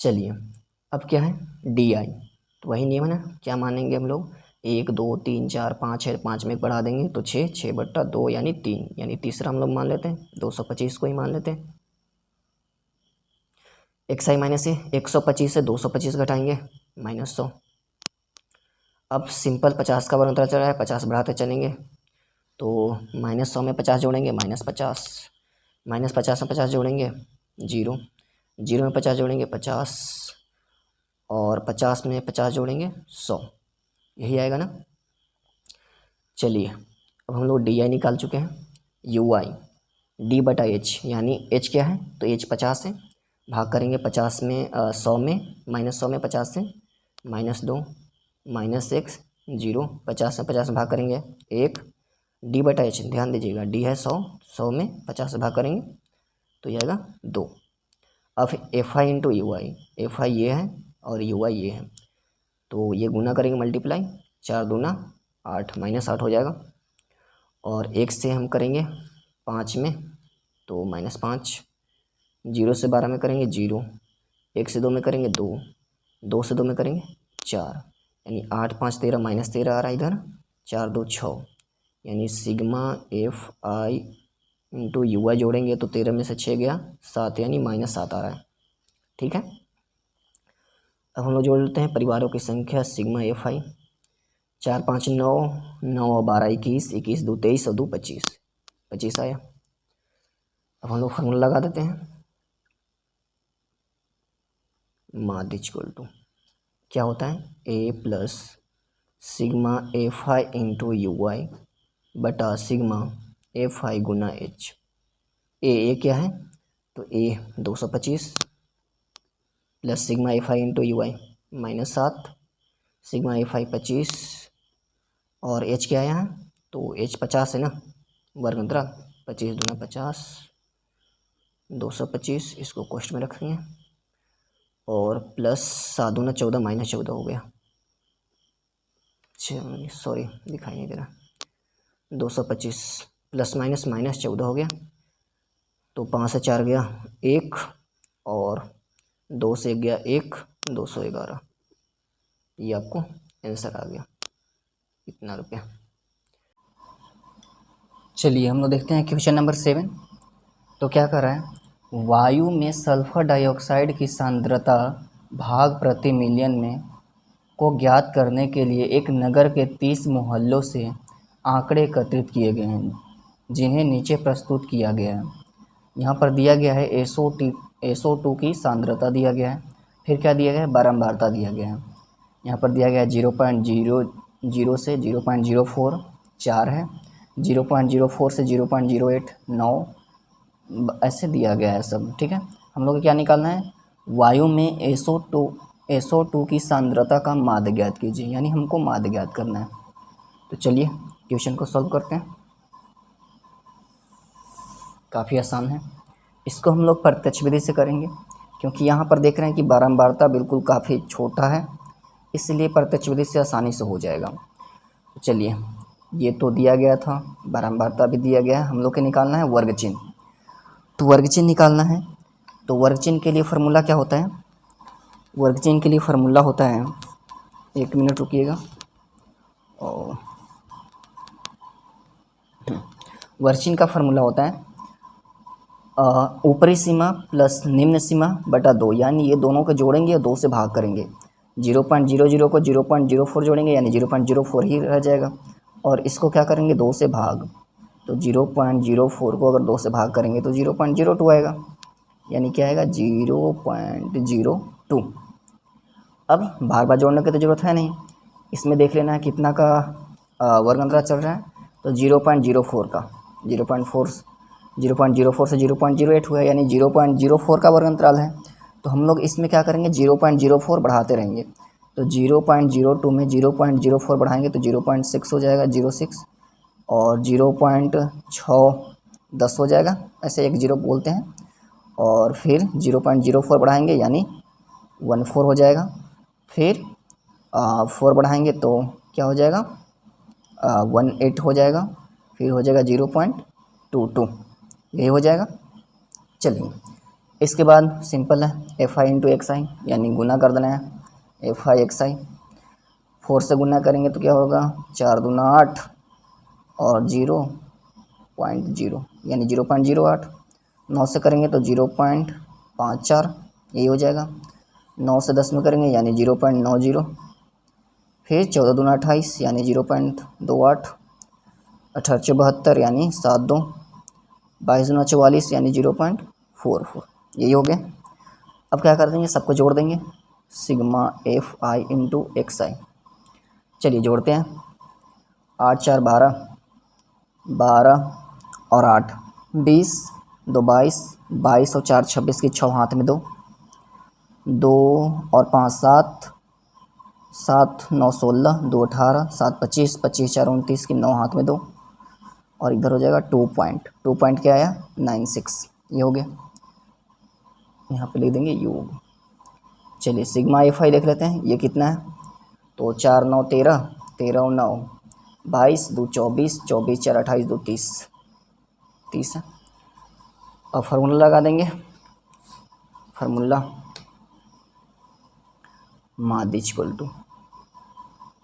चलिए अब क्या है डी आई, तो वही नियम है ना, क्या मानेंगे हम लोग 1 2 3 4 5 है, 5 में बढ़ा देंगे तो 6, 6/2 यानी 3, यानी तीसरा हम लोग मान लेते हैं 225 को ही मान लेते हैं। एक्स आई माइनस ए, 125 से 225 घटाएंगे -100। अब सिंपल 50 का वर्ग अंतराल चल रहा है, 50 बढ़ाते चलेंगे तो -100 में 50 जोड़ेंगे -50, -50 में 50 जोड़ेंगे 0, 0 में 50 जोड़ेंगे 50, और 50 में 50 जोड़ेंगे 100, यही आएगा ना। चलिए अब हम लोग डी आई निकाल चुके हैं, यू आई D/H, यानी H क्या है तो H 50 है, भाग करेंगे 50 में 100 में, -100 में 50 से -2 -x 0, 50 में 50 भाग करेंगे 1, D/H ध्यान दीजिएगा D है 100, 100 में 50 से भाग करेंगे तो यह आएगा 2। अब FI इंटू UI, FI ये है और UI ये है, तो ये गुना करेंगे मल्टीप्लाई, 4 दूना 8, -8 हो जाएगा, और 1 से हम करेंगे 5 में तो -5, 0 से 12 में करेंगे 0, 1 से 2 में करेंगे 2, 2 से 2 में करेंगे 4, यानी 8 5 13 -13 आ रहा है इधर, 4 2 6, यानी सिग्मा FI इंटू UI जोड़ेंगे तो 13 में से 6 गया 7, यानी -7 आ रहा है। ठीक है, अब हम लोग जोड़ लेते हैं परिवारों की संख्या, सिग्मा FI 4 5 9, 9 और 12 21, 21 2 23 और 2 25, 25 आया। अब हम लोग फार्मूला लगा देते हैं, माध्य इक्वल टू क्या होता है A plus sigma FI into UI बटा सिग्मा FI गुना H। ए क्या है तो A 225 plus sigma FI into UI -7, sigma FI 25, और H क्या है यहाँ तो H 50 है ना, वर्ग अंतराल 25 दूना 50, 225 इसको कोष्ठ में रखेंगे, और प्लस 7 दूना 14 -14 हो गया, सॉरी दिखाई नहीं दे रहा, 225 प्लस माइनस -14 हो गया, तो 5 से 4 गया 1, और 2 से 1 गया 1, 211, ये आपको आंसर आ गया इतना रुपया। चलिए हम लोग देखते हैं क्वेश्चन नंबर 7। तो क्या कर रहा है, वायु में सल्फर डाइऑक्साइड की सांद्रता भाग प्रति मिलियन में को ज्ञात करने के लिए एक नगर के 30 मोहल्लों से आंकड़े एकत्रित किए गए हैं, जिन्हें नीचे प्रस्तुत किया गया है। यहाँ पर दिया गया है SO2 की सांद्रता दिया गया है, फिर क्या दिया गया है बारंबारता दिया गया है। यहाँ पर दिया गया है 0.00 से 0.04 4 है, 0.04 से 0.08 9, ऐसे दिया गया है सब। ठीक है, हम लोग को क्या निकालना है, वायु में SO2 की सांद्रता का माध्य ज्ञात कीजिए, यानी हमको माध्य ज्ञात करना है। तो चलिए क्वेश्चन को सॉल्व करते हैं, काफ़ी आसान है। इसको हम लोग प्रत्यक्ष विधि से करेंगे, क्योंकि यहाँ पर देख रहे हैं कि बारंबारता बिल्कुल काफ़ी छोटा है, इसलिए प्रत्यक्ष विधि से आसानी से हो जाएगा। तो चलिए, ये तो दिया गया था, बारंबारता भी दिया गया है, हम लोग के निकालना है वर्ग चिन्ह। तो वर्ग चिन्ह निकालना है, तो वर्ग चिन्ह के लिए फार्मूला क्या होता है, वर्ग चिन्ह के लिए फार्मूला होता है, 1 मिनट रुकिएगा, और वर्ग चिन्ह का फार्मूला होता है ऊपरी सीमा प्लस निम्न सीमा बटा 2, यानी ये दोनों को जोड़ेंगे और 2 से भाग करेंगे, 0.00 को 0.04 जोड़ेंगे, यानी 0.04 ही रह जाएगा, और इसको क्या करेंगे 2 से भाग, तो 0.04 को अगर 2 से भाग करेंगे तो 0.02 आएगा, यानी क्या आएगा 0.02। अब बार बार जोड़ने की तो ज़रूरत है नहीं, इसमें देख लेना है कितना का वर्ग अंतराल चल रहा है, तो 0.04 का 0.04 से 0.08 हुआ, यानी 0.04 का वर्ग अंतराल है। तो हम लोग इसमें क्या करेंगे 0.04 बढ़ाते रहेंगे, तो 0.02 में 0.04 बढ़ाएंगे तो 0.6 हो जाएगा, 0.6। और 0.610 हो जाएगा, ऐसे एक जीरो बोलते हैं। और फिर 0.04 बढ़ाएंगे यानी 14 हो जाएगा। फिर 4 बढ़ाएंगे तो क्या हो जाएगा, 18 हो जाएगा। फिर हो जाएगा 0.22, यही हो जाएगा। चलिए इसके बाद सिंपल है, एफ आई इंटू एक्स आई, यानी गुना कर देना है एफ आई एक्स आई। 4 से गुना करेंगे तो क्या होगा, 4 दूना 8 और 0.0 यानी 0.08। 9 से करेंगे तो 0.54, यही हो जाएगा। 9 से 10 में करेंगे यानी 0.90। फिर 14 दूना 28 यानी 0.28। 18 72 यानी 72। 22 दूना 44 यानी 0.44, यही हो गया। अब क्या कर देंगे, सबको जोड़ देंगे, sigma F I into x i. चलिए जोड़ते हैं। 8 4 12, 12 और 8 20, 2 22, 22 और 4 26 की 6 हाथ में 2, 2 और 5 7, 7 9 16, 2 18, 7 25, 25 4 29 की 9 हाथ में 2। और इधर हो जाएगा 2 पॉइंट क्या आया, 96, ये हो गया। यहाँ पे लिख देंगे योग। चलिए सिग्मा एफ आई देख लेते हैं, ये कितना है। तो 4 9 13, 13 और 9 22, 2 24, 24 4 28, 2 30, 30 है। अब फार्मूला लगा देंगे। फार्मूला माद इक्वल टू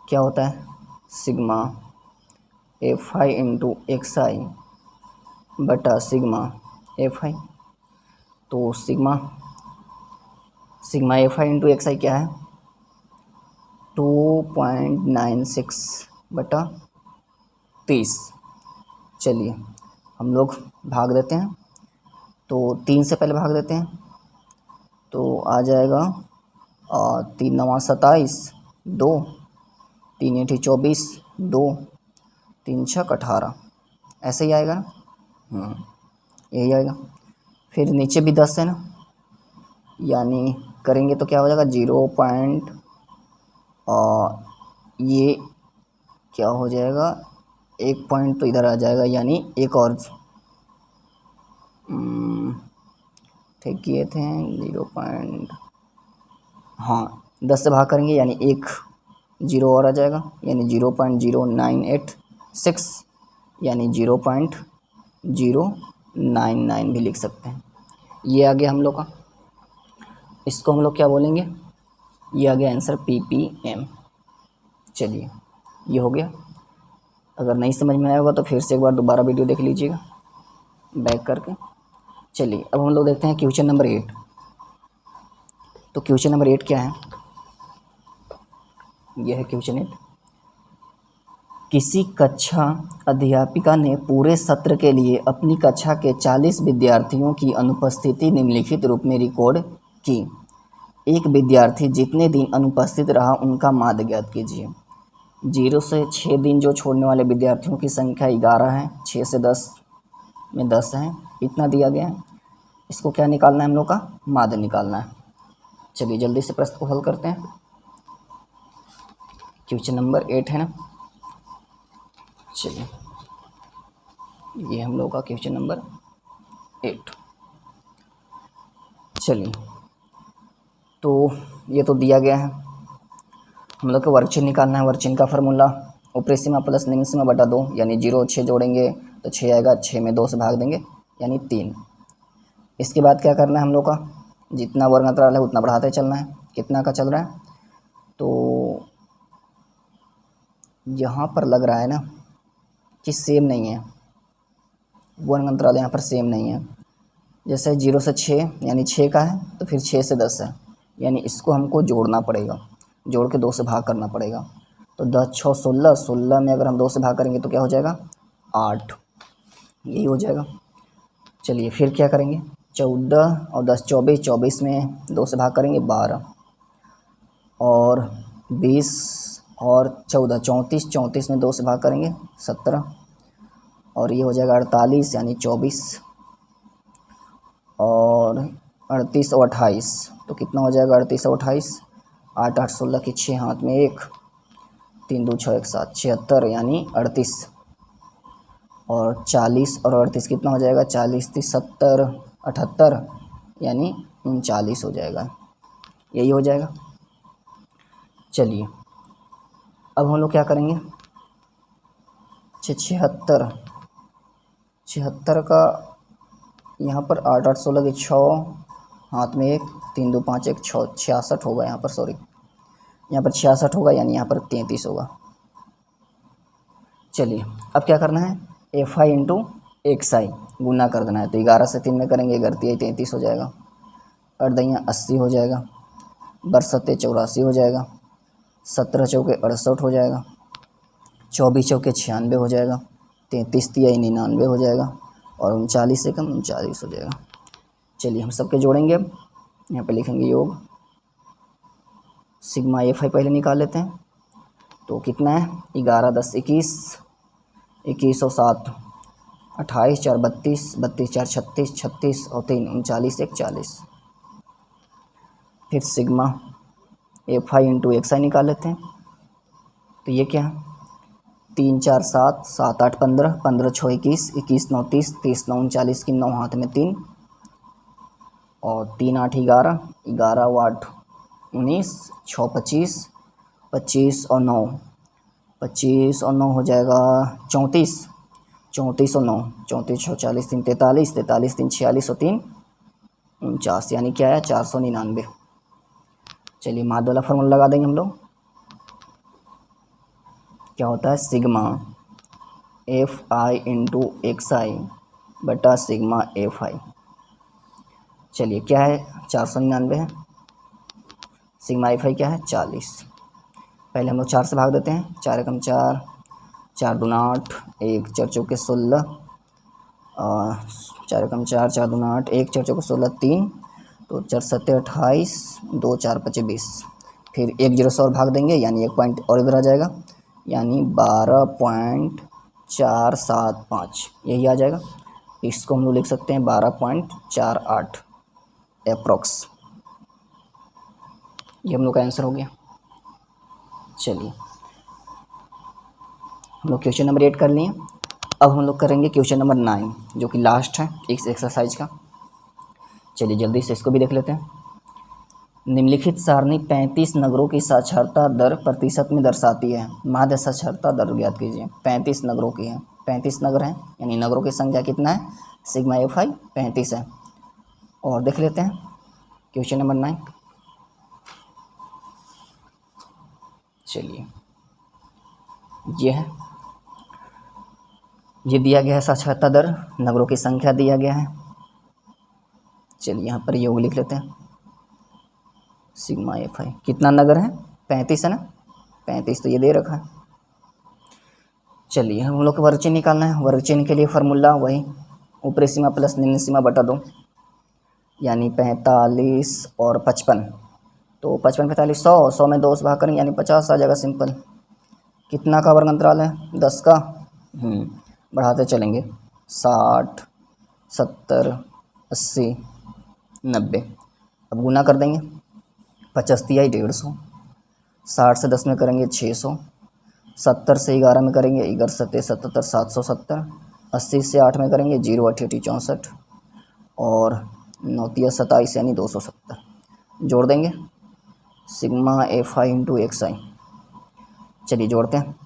क्या होता है, sigma F I into x i बटा सिग्मा एफ आई। तो sigma F I into x i क्या है, 2.96 बटा 30। चलिए हम लोग भाग देते हैं, तो 3 से पहले भाग देते हैं तो आ जाएगा 3 9 27, 2 3 8 24, 2 3 6 18, ऐसे ही आएगा ना, यही आएगा। फिर नीचे भी 10 है ना, यानी करेंगे तो क्या हो जाएगा 0. ये क्या हो जाएगा, 1 पॉइंट तो इधर आ जाएगा, यानी एक और ठीक किए थे 0. हाँ 10 से भाग करेंगे यानी एक जीरो और आ जाएगा, यानी 0.0986, यानी 0.099 भी लिख सकते हैं। ये आ गया हम लोग का, इसको हम लोग क्या बोलेंगे, ये आ गया आंसर ppm। चलिए ये हो गया। अगर नहीं समझ में आया होगा तो फिर से एक बार दोबारा वीडियो देख लीजिएगा बैक करके। चलिए अब हम लोग देखते हैं क्वेश्चन नंबर 8। तो क्वेश्चन नंबर 8 क्या है, यह है क्वेश्चन 8। किसी कक्षा अध्यापिका ने पूरे सत्र के लिए अपनी कक्षा के 40 विद्यार्थियों की अनुपस्थिति निम्नलिखित रूप में रिकॉर्ड की। एक विद्यार्थी जितने दिन अनुपस्थित रहा उनका माध्य ज्ञात कीजिए। 0 से 6 दिन जो छोड़ने वाले विद्यार्थियों की संख्या 11 है, 6 से 10 में 10 है, इतना दिया गया है। इसको क्या निकालना है, हम लोग का माध्य निकालना है। चलिए जल्दी से प्रश्न को हल करते हैं। क्वेश्चन नंबर 8 है ना, चलिए ये हम लोग का क्वेश्चन नंबर 8। चलिए तो ये तो दिया गया है, हम लोग को वर्गचिन्ह निकालना है। वर्गचिन्ह का फार्मूला ऊपरी सीमा प्लस निम्न सीमा बटा 2, यानी 0 6 जोड़ेंगे तो 6 आएगा, 6 में 2 से भाग देंगे यानी 3। इसके बाद क्या करना है, हम लोग का जितना वर्ग अंतराल है उतना बढ़ाते चलना है। कितना का चल रहा है, तो यहाँ पर लग रहा है ना कि सेम नहीं है, वर्ग अंतराल यहाँ पर सेम नहीं है। जैसे 0 से 6 यानी 6 का है, तो फिर 6 से 10 है, यानी इसको हमको जोड़ना पड़ेगा, जोड़ के 2 से भाग करना पड़ेगा। तो 10 6 16, 16 में अगर हम 2 से भाग करेंगे तो क्या हो जाएगा 8, यही हो जाएगा। चलिए फिर क्या करेंगे, 14 और 10 24, 24 में 2 से भाग करेंगे 12, और 20 और 14 34, 34 में 2 से भाग करेंगे 17, और ये हो जाएगा 48 यानी 24, और 38 और 28 तो कितना हो जाएगा 38 और 28, 8 8 16 की 6 हाथ में 1, 3 2 6 1 7, 76 यानी 38, और 40 और 38 कितना हो जाएगा, 40 30 70 78 यानी 39 हो जाएगा, यही हो जाएगा। चलिए अब हम लोग क्या करेंगे, 76 का यहाँ पर 8 8 16 की 6 हाथ में 1, 3 2 5 1 6, 66 होगा यहाँ पर, सॉरी यहाँ पर 66 होगा, यानी यहाँ पर 33 होगा। चलिए अब क्या करना है, एफ आई इंटू एक्स आई गुना कर देना है। तो 11 से 3 में करेंगे, 11 33 हो जाएगा, 8 80 हो जाएगा, 12 84 हो जाएगा, 17 चौके 68 हो जाएगा, 24 चौके 96 हो जाएगा, 33 तिया 99 हो जाएगा, और 39 से कम 39 हो जाएगा। चलिए हम सबके जोड़ेंगे, अब यहाँ पे लिखेंगे योग, सिग्मा एफ आई पहले निकाल लेते हैं। तो कितना है, 11 10 21, 21 और 7 28, 4 32, 32 4 36, 36 और 3 39, 1 40। फिर sigma F I into x i निकाल लेते हैं। तो ये क्या है, 3 4 7, 7 8 15, 15 6 21, 21 9 30, 30 9 39 की 9 हाथ में 3, और 3 8 11, 11 और 8 19, 6 25, 25 और 9, 25 और 9 हो जाएगा 34, 34 और 9, 34 6 40 3 43, 43 3 46 और 3 49, यानी क्या है 499। चलिए माद वाला फार्मूला लगा देंगे हम लोग, क्या होता है, sigma F I into x i बटा सिग्मा एफ आई। चलिए क्या है, 499 है, सिग्मा एफ आई क्या है 40। पहले हम लोग 4 से भाग देते हैं, 4 एकम 4, 4 दूना 8, 1 4 चौके 16, 4 एकम 4, 4 दूना 8, 1 4 चौके 16 3, तो 4 7 28, 2 4 5 20। फिर 1 0 से और भाग देंगे, यानी 1 पॉइंट और इधर आ जाएगा, यानी 12.475 यही आ जाएगा। इसको हम लोग लिख सकते हैं 12.48 अप्रॉक्स, ये हम लोग का आंसर हो गया। चलिए हम लोग क्वेश्चन नंबर 8 कर लिए। अब हम लोग करेंगे क्वेश्चन नंबर 9, जो कि लास्ट है इस एक्सरसाइज का। चलिए जल्दी से इसको भी देख लेते हैं। निम्नलिखित सारणी 35 नगरों की साक्षरता दर प्रतिशत में दर्शाती है। माध्य साक्षरता दर ज्ञात कीजिए। 35 नगरों की है, 35 नगर हैं, यानी नगरों की संख्या कितना है, सिग्मा एफ आई 35 है। और देख लेते हैं क्वेश्चन नंबर 9। चलिए ये दिया गया है साक्षरता दर, नगरों की संख्या दिया गया है। चलिए यहाँ पर योग लिख लेते हैं, सिग्मा एफ आई कितना नगर है, 35 है ना, 35 तो ये दे रखा है। चलिए हम लोग को वर्ग चिन्ह निकालना है। वर्ग चिन्ह के लिए फार्मूला वही ऊपरी सीमा प्लस निम्न सीमा बटा 2, यानी 45 और 55। तो 55 45 100, 100 में 2 से भाग करेंगे यानी 50 आ जाएगा सिंपल। कितना का वर्ग अंतराल है, 10 का। बढ़ाते चलेंगे, 60 70 80 90। अब गुना कर देंगे, 50 तिया 150, 60 से 10 में करेंगे 600, 70 से 11 में करेंगे 11 सत्ते 77 770, 80 से 8 में करेंगे 0 8 64, और 9 तिया 27 यानी 270। जोड़ देंगे, sigma F I into x i. चलिए जोड़ते हैं,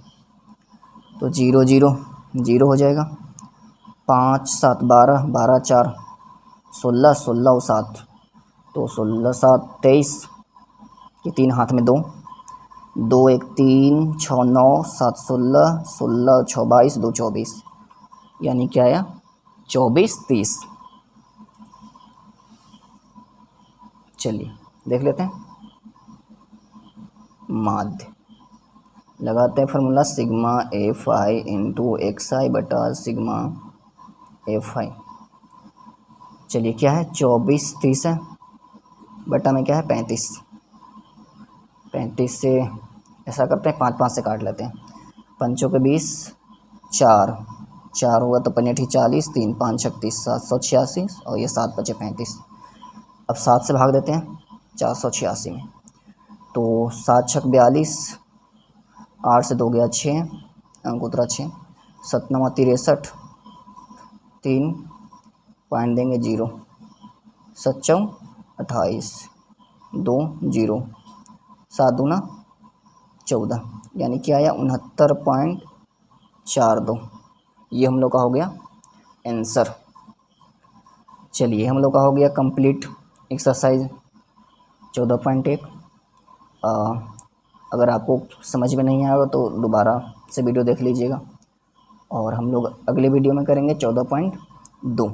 तो 0 0 0 हो जाएगा, 5 7 12, 12 4 16, 16 और 7, तो 16 7 23 की 3 हाथ में 2, 2 1 3 6 9 7 16, 16 6 22, 2 24, यानी क्या आया 24 30। चलिए देख लेते हैं, माध्य लगाते हैं formula, sigma F I into x i बटा सिग्मा एफ आई। चलिए क्या है 24 30 है, बटा में क्या है 35। 35 से ऐसा करते हैं 5 5 से काट लेते हैं, 5 के 20, 4 4 हुआ तो 5 40, 3 5 36, 786, और ये 7 5 35। अब 7 से भाग देते हैं 486 में, तो 7 छक 42, 8 से 2 गया 6, अंक उतरा 6, 7 9 63, 3 पॉइंट देंगे 0, 7 चौ 28, 2 0, 7 दूना 14, यानी कि आया 69.42। ये हम लोग का हो गया आंसर। चलिए हम लोग का हो गया कंप्लीट एक्सरसाइज 14.1। अगर आपको समझ में नहीं आएगा तो दोबारा से वीडियो देख लीजिएगा, और हम लोग अगले वीडियो में करेंगे 14.2।